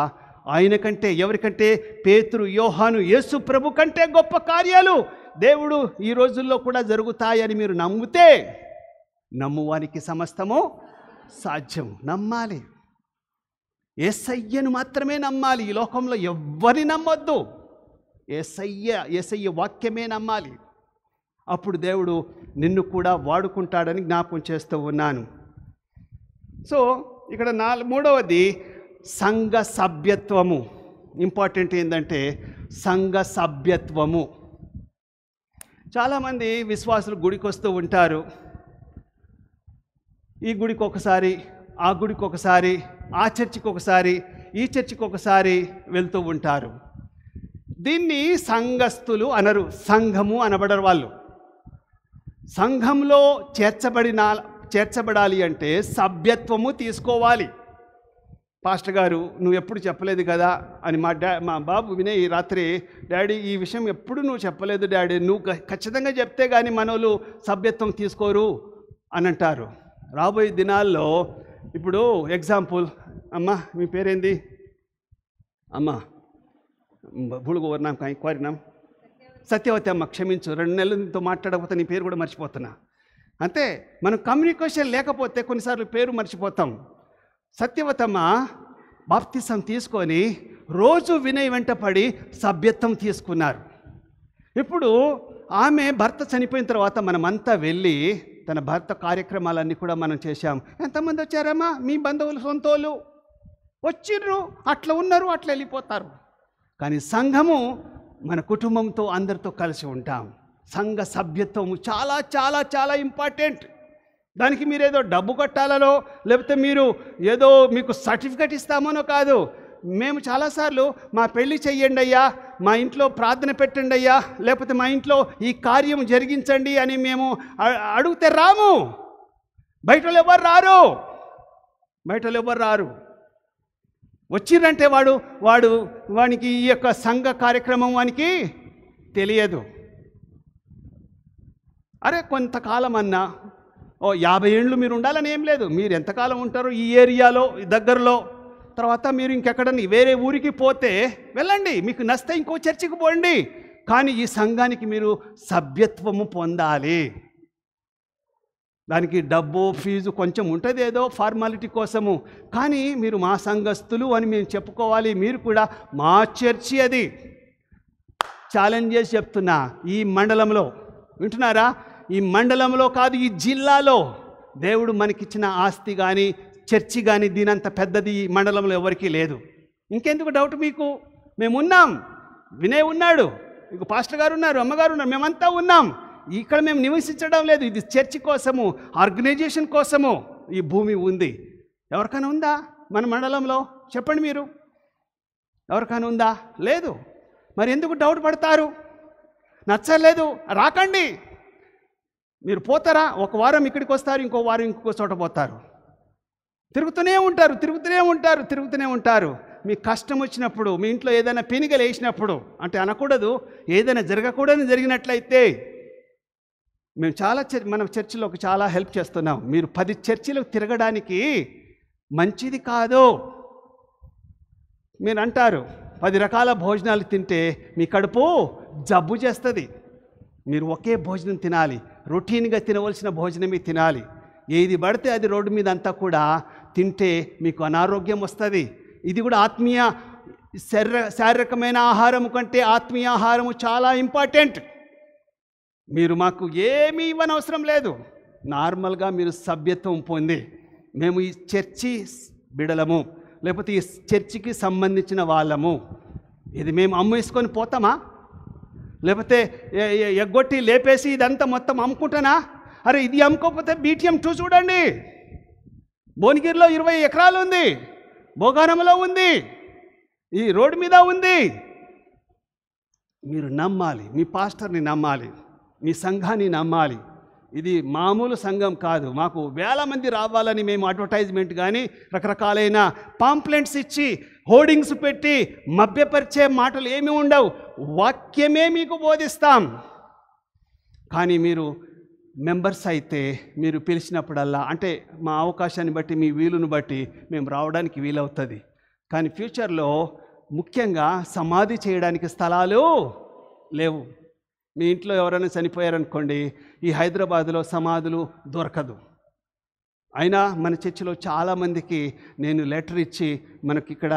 ఆయన కంటే, ఎవరికంటే? పేతురు, యోహాను, యేసు ప్రభు కంటే గొప్ప కార్యాలు దేవుడు ఈ రోజుల్లో కూడా జరుగుతాయని మీరు నమ్మితే, నమ్మువానికి సమస్తము సాధ్యం. నమ్మాలి. యేసయ్యను మాత్రమే నమ్మాలి. ఈ లోకంలో ఎవ్వరిని నమ్మొద్దు. యేసయ్య వాక్యమే నమ్మాలి. అప్పుడు దేవుడు నిన్ను కూడా వాడుకుంటాడని జ్ఞాపకం చేస్తూ ఉన్నాను. సో ఇక్కడ మూడవది సంఘ సభ్యత్వము. ఇంపార్టెంట్ ఏంటంటే సంఘ సభ్యత్వము. చాలామంది విశ్వాసులు గుడికి వస్తూ ఉంటారు. ఈ గుడికి ఒకసారి, ఆ గుడికి ఒకసారి, ఆ చర్చికి ఒకసారి, ఈ చర్చికి ఒకసారి వెళ్తూ ఉంటారు. దీన్ని సంఘస్థులు అనరు, సంఘము అనబడరు వాళ్ళు. సంఘంలో చేర్చబడాలి అంటే సభ్యత్వము తీసుకోవాలి. పాస్టర్ గారు, నువ్వు ఎప్పుడు చెప్పలేదు కదా అని మా బాబు వినయ్ రాత్రి, డాడీ ఈ విషయం ఎప్పుడు నువ్వు చెప్పలేదు డాడీ, నువ్వు ఖచ్చితంగా చెప్తే కానీ మనోళ్ళు సభ్యత్వం తీసుకోరు అని అంటారు. రాబోయే దినాల్లో ఇప్పుడు ఎగ్జాంపుల్, అమ్మా మీ పేరేంది? అమ్మా భూలుగోవర్నాం కోరినాం, సత్యవతి అమ్మ, క్షమించు, 2 నెలలు నీతో మాట్లాడకపోతే నీ పేరు కూడా మర్చిపోతున్నా. అంతే, మనం కమ్యూనికేషన్ లేకపోతే కొన్నిసార్లు పేరు మర్చిపోతాం. సత్యవతమ్మ బాప్తిసం తీసుకొని రోజు వినయ్ వెంటపడి సభ్యత్వం తీసుకున్నారు. ఇప్పుడు ఆమె భర్త చనిపోయిన తర్వాత మనమంతా వెళ్ళి తన భర్త కార్యక్రమాలన్నీ కూడా మనం చేశాం. ఎంతమంది వచ్చారమ్మా? మీ బంధువులు, సొంతోళ్ళు వచ్చిర్రు, అట్లా ఉన్నారు, అట్లా వెళ్ళిపోతారు. కానీ సంఘము మన కుటుంబంతో అందరితో కలిసి ఉంటాం. సంఘ సభ్యత్వము చాలా చాలా చాలా ఇంపార్టెంట్. దానికి మీరు ఏదో డబ్బు కట్టాలనో, లేకపోతే మీరు ఏదో మీకు సర్టిఫికెట్ ఇస్తామనో కాదు. మేము చాలాసార్లు మా పెళ్ళి చెయ్యండి అయ్యా, మా ఇంట్లో ప్రార్థన పెట్టండి అయ్యా, లేకపోతే మా ఇంట్లో ఈ కార్యం జరిగించండి అని మేము అడిగితే రాము. బయట వాళ్ళు ఎవరు రారు. వచ్చిర్రంటే వానికి ఈ యొక్క సంఘ కార్యక్రమం వానికి తెలియదు. అరే కొంతకాలం అన్నా, 50 ఏళ్ళు మీరు ఉండాలని ఏం లేదు. మీరు ఎంతకాలం ఉంటారో ఈ ఏరియాలో, దగ్గరలో, తర్వాత మీరు ఇంకెక్కడన్నా వేరే ఊరికి పోతే వెళ్ళండి, మీకు నచ్చితే ఇంకో చర్చికి పోండి. కానీ ఈ సంఘానికి మీరు సభ్యత్వము పొందాలి. దానికి డబ్బు, ఫీజు కొంచెం ఉంటుంది, ఏదో ఫార్మాలిటీ కోసము. కానీ మీరు మా సంఘస్థులు అని మేము చెప్పుకోవాలి. మీరు కూడా మా చర్చి అది, ఛాలెంజ్ చేసి చెప్తున్నా, ఈ మండలంలో వింటున్నారా, ఈ మండలంలో కాదు, ఈ జిల్లాలో దేవుడు మనకిచ్చిన ఆస్తి కానీ చర్చి కానీ దీనంత పెద్దది ఈ మండలంలో ఎవరికీ లేదు. ఇంకెందుకు డౌట్ మీకు? మేమున్నాం, వినయ్ ఉన్నాడు, ఇక పాస్టర్ గారు ఉన్నారు, అమ్మగారు ఉన్నారు, మేమంతా ఉన్నాం. ఇక్కడ మేము నివసించడం లేదు, ఇది చర్చి కోసము, ఆర్గనైజేషన్ కోసము ఈ భూమి ఉంది. ఎవరికైనా ఉందా మన మండలంలో? చెప్పండి మీరు, ఎవరికైనా ఉందా? లేదు. మరి ఎందుకు డౌట్ పడతారు? నచ్చలేదు రాకండి. మీరు పోతారా? ఒక వారం ఇక్కడికి వస్తారు, ఇంకో వారం ఇంకో చోట పోతారు, తిరుగుతూనే ఉంటారు. మీ కష్టం వచ్చినప్పుడు, మీ ఇంట్లో ఏదైనా పెనుగలు వేసినప్పుడు, అంటే అనకూడదు, ఏదైనా జరగకూడదని జరిగినట్లయితే, మేము మన చర్చిలోకి చాలా హెల్ప్ చేస్తున్నాం. మీరు 10 చర్చిలకు తిరగడానికి మంచిది కాదు. మీరు అంటారు 10 రకాల భోజనాలు తింటే మీ కడుపు జబ్బు చేస్తుంది. మీరు ఒకే భోజనం తినాలి, రొటీన్గా తినవలసిన భోజనమే తినాలి. ఏది పడితే అది రోడ్డు మీద అంతా కూడా తింటే మీకు అనారోగ్యం వస్తుంది. ఇది కూడా ఆత్మీయ శారీరకమైన ఆహారం కంటే ఆత్మీయ ఆహారము చాలా ఇంపార్టెంట్. మీరు మాకు ఏమీ ఇవ్వనవసరం లేదు, నార్మల్గా మీరు సభ్యత్వం పొంది, మేము ఈ చర్చి బిడలము, లేకపోతే ఈ చర్చికి సంబంధించిన వాళ్ళము, ఇది మేము అమ్మేసుకొని పోతామా? లేకపోతే ఎగ్గొట్టి లేపేసి ఇదంతా మొత్తం అమ్ముకుంటానా? అరే ఇది అమ్ముకోకపోతే BTM 2 చూడండి, భువనగిరిలో 20 ఎకరాలు ఉంది, భోగానంలో ఉంది, ఈ రోడ్డు మీద ఉంది. మీరు నమ్మాలి, మీ పాస్టర్ని నమ్మాలి, మీ సంఘాన్ని నమ్మాలి. ఇది మామూలు సంఘం కాదు. మాకు వేల మంది రావాలని మేము అడ్వర్టైజ్మెంట్ కానీ రకరకాలైన పాంప్లెంట్స్ ఇచ్చి హోర్డింగ్స్ పెట్టి మభ్యపరిచే మాటలు ఏమీ ఉండవు. వాక్యమే మీకు బోధిస్తాం. కానీ మీరు మెంబర్స్ అయితే మీరు పిలిచినప్పుడల్లా, అంటే మా అవకాశాన్ని బట్టి, మీ వీలును బట్టి మేము రావడానికి వీలవుతుంది. కానీ ఫ్యూచర్లో ముఖ్యంగా సమాధి చేయడానికి స్థలాలు లేవు. మీ ఇంట్లో ఎవరైనా చనిపోయారనుకోండి, ఈ హైదరాబాద్లో సమాధులు దొరకదు. అయినా మన చర్చిలో చాలామందికి నేను లెటర్ ఇచ్చి, మనకి ఇక్కడ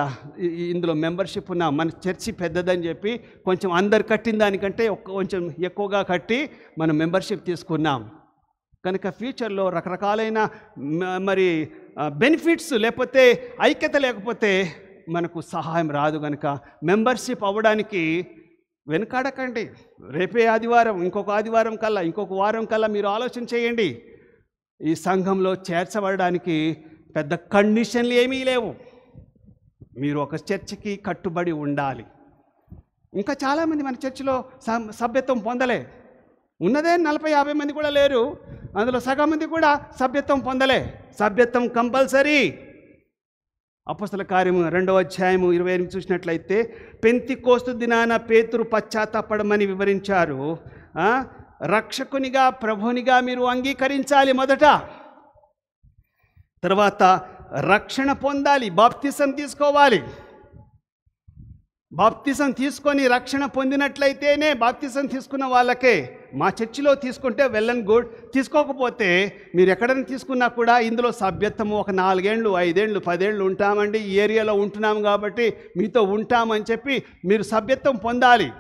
ఇందులో మెంబర్షిప్ ఉన్న, మన చర్చి పెద్దదని చెప్పి కొంచెం అందరు కట్టిన దానికంటే కొంచెం ఎక్కువగా కట్టి మనం మెంబర్షిప్ తీసుకున్నాం. కనుక ఫ్యూచర్లో రకరకాలైన మరి బెనిఫిట్స్ లేకపోతే ఐక్యత లేకపోతే మనకు సహాయం రాదు. కనుక మెంబర్షిప్ అవ్వడానికి వెనకాడకండి. రేపే ఆదివారం, ఇంకొక ఆదివారం కల్లా, ఇంకొక వారం కల్లా మీరు ఆలోచన చేయండి. ఈ సంఘంలో చేర్చబడడానికి పెద్ద కండిషన్లు ఏమీ లేవు. మీరు ఒక చర్చికి కట్టుబడి ఉండాలి. ఇంకా చాలామంది మన చర్చిలో సభ్యత్వం పొందలే, ఉన్నదే 40-50 మంది కూడా లేరు, అందులో సగం మంది కూడా సభ్యత్వం పొందలే. సభ్యత్వం కంపల్సరీ. అపోస్తల కార్యము 2వ అధ్యాయము 28 చూసినట్లయితే, పెంతెకోస్తు దినాన పేతురు పశ్చాత్తాపడమని వివరించారు. రక్షకునిగా, ప్రభునిగా మీరు అంగీకరించాలి మొదట, తర్వాత రక్షణ పొందాలి, బాప్తిసం తీసుకోవాలి. బాప్తిసం తీసుకొని రక్షణ పొందినట్లయితేనే, బాప్తిసం తీసుకున్న వాళ్ళకే, మా చర్చిలో తీసుకుంటే వెల్ అండ్ గుడ్, తీసుకోకపోతే మీరు ఎక్కడైనా తీసుకున్నా కూడా ఇందులో సభ్యత్వము ఒక 4 ఏళ్ళు 5 ఏళ్ళు 10 ఏళ్ళు ఉంటామండి, ఈ ఏరియాలో ఉంటున్నాం కాబట్టి మీతో ఉంటామని చెప్పి మీరు సభ్యత్వం పొందాలి.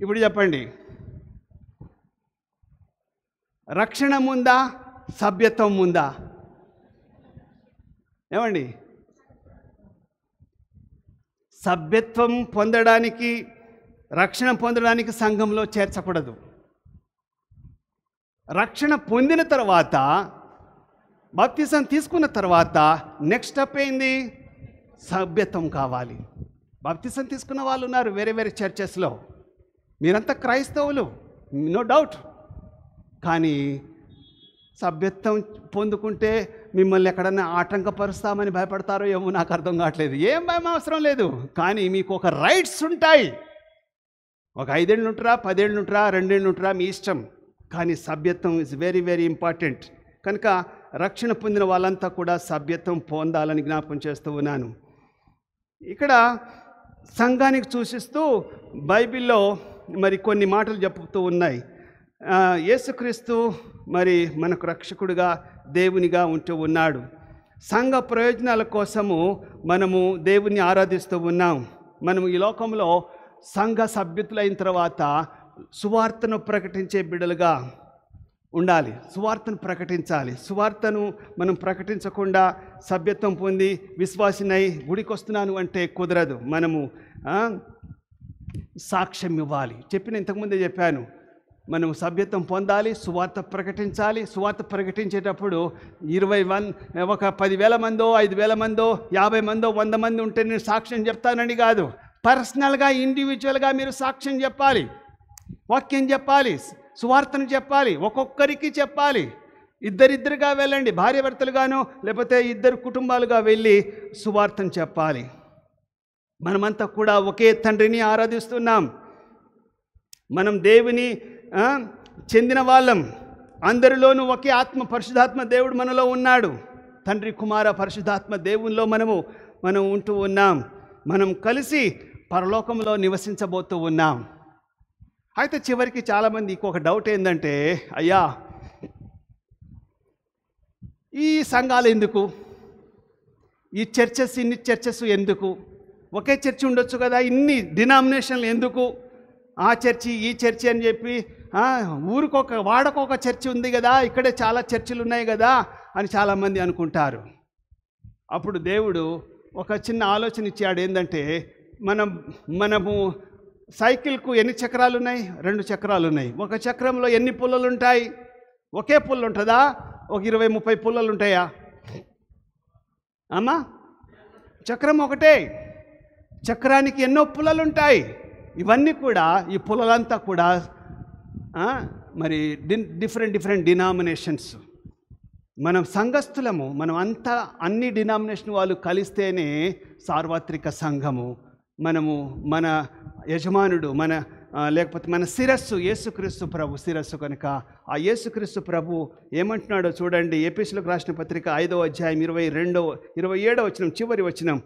ఇప్పుడు చెప్పండి, రక్షణ ముందా, సభ్యత్వం ముందా? ఏమండి? సభ్యత్వం పొందడానికి, రక్షణ పొందడానికి సంఘంలో చేర్చకూడదు. రక్షణ పొందిన తర్వాత, బాప్తిసం తీసుకున్న తర్వాత నెక్స్ట్ స్టెప్ ఏంది? సభ్యత్వం కావాలి. బాప్తిసం తీసుకున్న వాళ్ళు ఉన్నారు వేరే వేరే చర్చెస్లో, మీరంతా క్రైస్తవులు, నో డౌట్. కానీ సభ్యత్వం పొందుకుంటే మిమ్మల్ని ఎక్కడన్నా ఆటంకపరుస్తామని భయపడతారో ఏమో నాకు అర్థం కావట్లేదు. ఏం భయం అవసరం లేదు, కానీ మీకు ఒక రైట్స్ ఉంటాయి. ఒక 5 ఏళ్ళు ఉంటారా, 10 ఏళ్ళు ఉంటారా, 2 ఏళ్ళు ఉంటారా, మీ ఇష్టం. కానీ సభ్యత్వం ఇస్ వెరీ వెరీ ఇంపార్టెంట్. కనుక రక్షణ పొందిన వాళ్ళంతా కూడా సభ్యత్వం పొందాలని జ్ఞాపకం చేస్తూ ఉన్నాను. ఇక్కడ సంఘానికి సూచిస్తూ బైబిల్లో మరి కొన్ని మాటలు చెప్తూ ఉన్నాయి. యేసుక్రీస్తు మరి మనకు రక్షకుడిగా, దేవునిగా ఉంటూ ఉన్నాడు. సంఘ ప్రయోజనాల కోసము మనము దేవుని ఆరాధిస్తూ ఉన్నాం. మనము ఈ లోకంలో సంఘ సభ్యులైన తర్వాత సువార్తను ప్రకటించే బిడ్డలుగా ఉండాలి. సువార్తను ప్రకటించాలి. సువార్తను మనం ప్రకటించకుండా సభ్యత్వం పొంది విశ్వాసినై గుడికి వస్తున్నాను అంటే కుదరదు. మనము సాక్ష్యం ఇవ్వాలి. ఇంతకుముందే చెప్పాను, మనం సభ్యత్వం పొందాలి, సువార్త ప్రకటించాలి. సువార్త ప్రకటించేటప్పుడు 10,000 మందో 5,000 మందో 50 మందో 100 మంది ఉంటే నేను సాక్ష్యం చెప్తానని కాదు. పర్సనల్గా ఇండివిజువల్గా మీరు సాక్ష్యం చెప్పాలి, వాక్యం చెప్పాలి, సువార్తను చెప్పాలి, ఒక్కొక్కరికి చెప్పాలి. ఇద్దరిద్దరుగా వెళ్ళండి, భార్యాభర్తలుగానో లేకపోతే ఇద్దరు కుటుంబాలుగా వెళ్ళి సువార్తను చెప్పాలి. మనమంతా కూడా ఒకే తండ్రిని ఆరాధిస్తున్నాం, మనం దేవుని చెందిన వాళ్ళం. అందరిలోనూ ఒకే ఆత్మ, పరిశుద్ధాత్మ దేవుడు మనలో ఉన్నాడు. తండ్రి, కుమార, పరిశుద్ధాత్మ దేవునిలో మనం ఉంటూ ఉన్నాం. మనం కలిసి పరలోకంలో నివసించబోతూ ఉన్నాం. అయితే చివరికి చాలామంది ఇంకొక డౌట్ ఏంటంటే, అయ్యా ఈ సంఘాలు ఎందుకు, ఈ చర్చెస్, ఇన్ని చర్చెస్ ఎందుకు, ఒకే చర్చి ఉండొచ్చు కదా, ఇన్ని డినామినేషన్లు ఎందుకు, ఆ చర్చి ఈ చర్చి అని చెప్పి వాడకొక చర్చి ఉంది కదా, ఇక్కడే చాలా చర్చిలు ఉన్నాయి కదా అని చాలామంది అనుకుంటారు. అప్పుడు దేవుడు ఒక చిన్న ఆలోచన ఇచ్చాడు. ఏంటంటే మనము సైకిల్కు ఎన్ని చక్రాలు ఉన్నాయి? 2 చక్రాలు ఉన్నాయి. ఒక చక్రంలో ఎన్ని పుల్లలు ఉంటాయి? ఒకే పుల్ల ఉంటుందా? ఒక 20-30 పుల్లలు ఉంటాయా అమ్మా? చక్రం ఒకటే, చక్రానికి ఎన్నో పుల్లలు ఉంటాయి. ఇవన్నీ కూడా, ఈ పుల్లలంతా కూడా మరి డిఫరెంట్ డినామినేషన్స్. మనం సంఘస్థులము, మనం అంతా అన్ని డినామినేషన్ వాళ్ళు కలిస్తేనే సార్వత్రిక సంఘము. మనము మన యజమానుడు, లేకపోతే మన శిరస్సు యేసుక్రీస్తు ప్రభు శిరస్సు కనుక ఆ యేసుక్రీస్తు ప్రభు ఏమంటున్నాడో చూడండి. ఎఫెసీయులకు రాసిన పత్రిక 5వ అధ్యాయం 27వ వచనం, చివరి వచనం.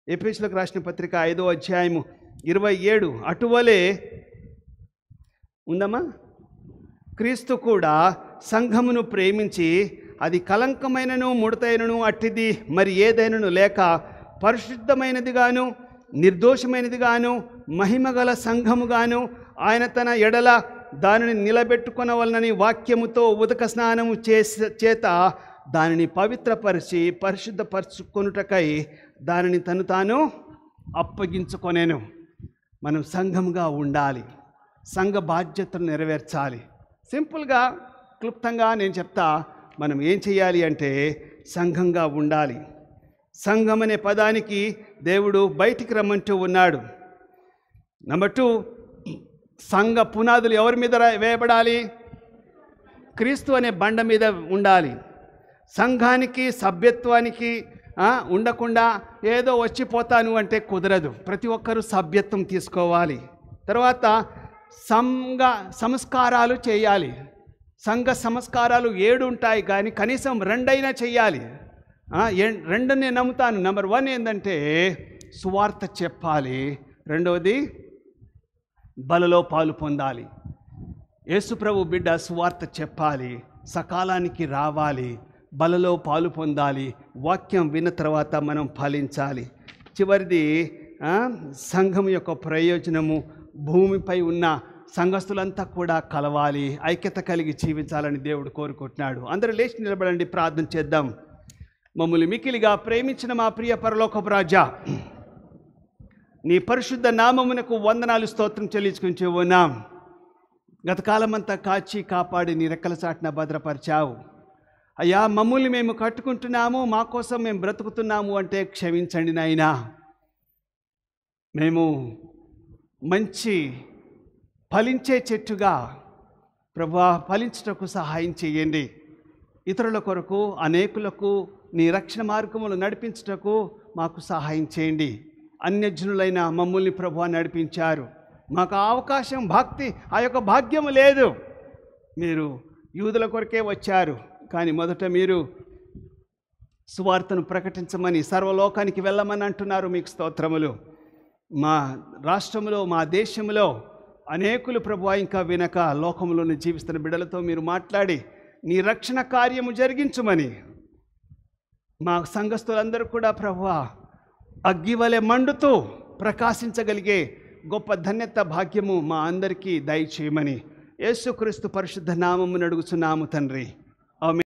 ఎఫెసీయులకు రాసిన పత్రిక 5వ అధ్యాయం 27. అటువలే ఉందమ్మా, క్రీస్తు కూడా సంఘమును ప్రేమించి అది కలంకమైనను ముడతైనను అట్టిది మరి ఏదైనను లేక పరిశుద్ధమైనదిగాను నిర్దోషమైనదిగాను మహిమగల సంఘముగాను ఆయన తన ఎడల దానిని నిలబెట్టుకొనవలనని వాక్యముతో ఉదక స్నానము చేత దానిని పవిత్రపరిచి పరిశుద్ధపరచుకొనుటకై దానిని తాను అప్పగించుకొనేను. మనం సంఘంగా ఉండాలి, సంఘ బాధ్యతను నెరవేర్చాలి. సింపుల్గా క్లుప్తంగా నేను చెప్తా, మనం ఏం చేయాలి అంటే సంఘంగా ఉండాలి. సంఘం అనే పదానికి దేవుడు బయటికి రమ్మంటూ ఉన్నాడు. నెంబర్ 2, సంఘ పునాదులు ఎవరి మీద వేయబడాలి? క్రీస్తు అనే బండ మీద ఉండాలి. సంఘానికి, సభ్యత్వానికి ఉండకుండా ఏదో వచ్చిపోతాను అంటే కుదరదు. ప్రతి ఒక్కరూ సభ్యత్వం తీసుకోవాలి. తర్వాత సంస్కారాలు చేయాలి. సంఘ సంస్కారాలు 7 ఉంటాయి, కానీ కనీసం 2 అయినా చేయాలి. 2 నేను నమ్ముతాను. నెంబర్ 1 ఏంటంటే సువార్త చెప్పాలి. 2వది బలలో పాలు పొందాలి. యేసుప్రభు బిడ్డ సువార్త చెప్పాలి, సకాలానికి రావాలి, బలలో పాలు పొందాలి, వాక్యం విన్న తర్వాత మనం ఫలించాలి. చివరిది సంఘం యొక్క ప్రయోజనము, భూమిపై ఉన్న సంఘస్థులంతా కూడా కలవాలి, ఐక్యత కలిగి జీవించాలని దేవుడు కోరుకుంటున్నాడు. అందరూ లేచి నిలబడండి, ప్రార్థన చేద్దాం. మమ్మల్ని మికిలిగా ప్రేమించిన మా ప్రియ పరలోకపు రాజా, నీ పరిశుద్ధ నామమునకు వందనాలు, స్తోత్రం చెల్లించుకుంటూ ఉన్నాం. గతకాలమంతా కాచి కాపాడి నీ రెక్కల చాటున భద్రపరిచావు అయ్యా. మమ్మల్ని మేము కట్టుకుంటున్నాము, మా కోసం మేము బ్రతుకుతున్నాము అంటే క్షమించండి నాయనా. మేము మంచి ఫలించే చెట్టుగా ప్రభువా ఫలించుటకు సహాయం చేయండి. ఇతరుల కొరకు, అనేకులకు నీ రక్షణ మార్గములు నడిపించుటకు మాకు సహాయం చేయండి. అన్యజనులైన మమ్మల్ని ప్రభువా నడిపించారు, మాకు అవకాశం, భక్తి, ఆ యొక్క భాగ్యము లేదు. మీరు యూదుల కొరకే వచ్చారు, కానీ మొదట మీరు సువార్తను ప్రకటించమని, సర్వలోకానికి వెళ్ళమని అంటున్నారు. మీకు స్తోత్రములు. మా రాష్ట్రంలో, మా దేశంలో అనేకులు ప్రభువా ఇంకా వినక లోకంలోనే జీవిస్తున్న బిడ్డలతో మీరు మాట్లాడి నీ రక్షణ కార్యము జరిగించుమని, మా సంఘస్థులందరూ కూడా ప్రభువా అగ్గివలె మండుతూ ప్రకాశించగలిగే గొప్ప ధన్యత భాగ్యము మా అందరికీ దయచేయమని యేసుక్రీస్తు పరిశుద్ధ నామమున అడుగుచున్నాము తండ్రి.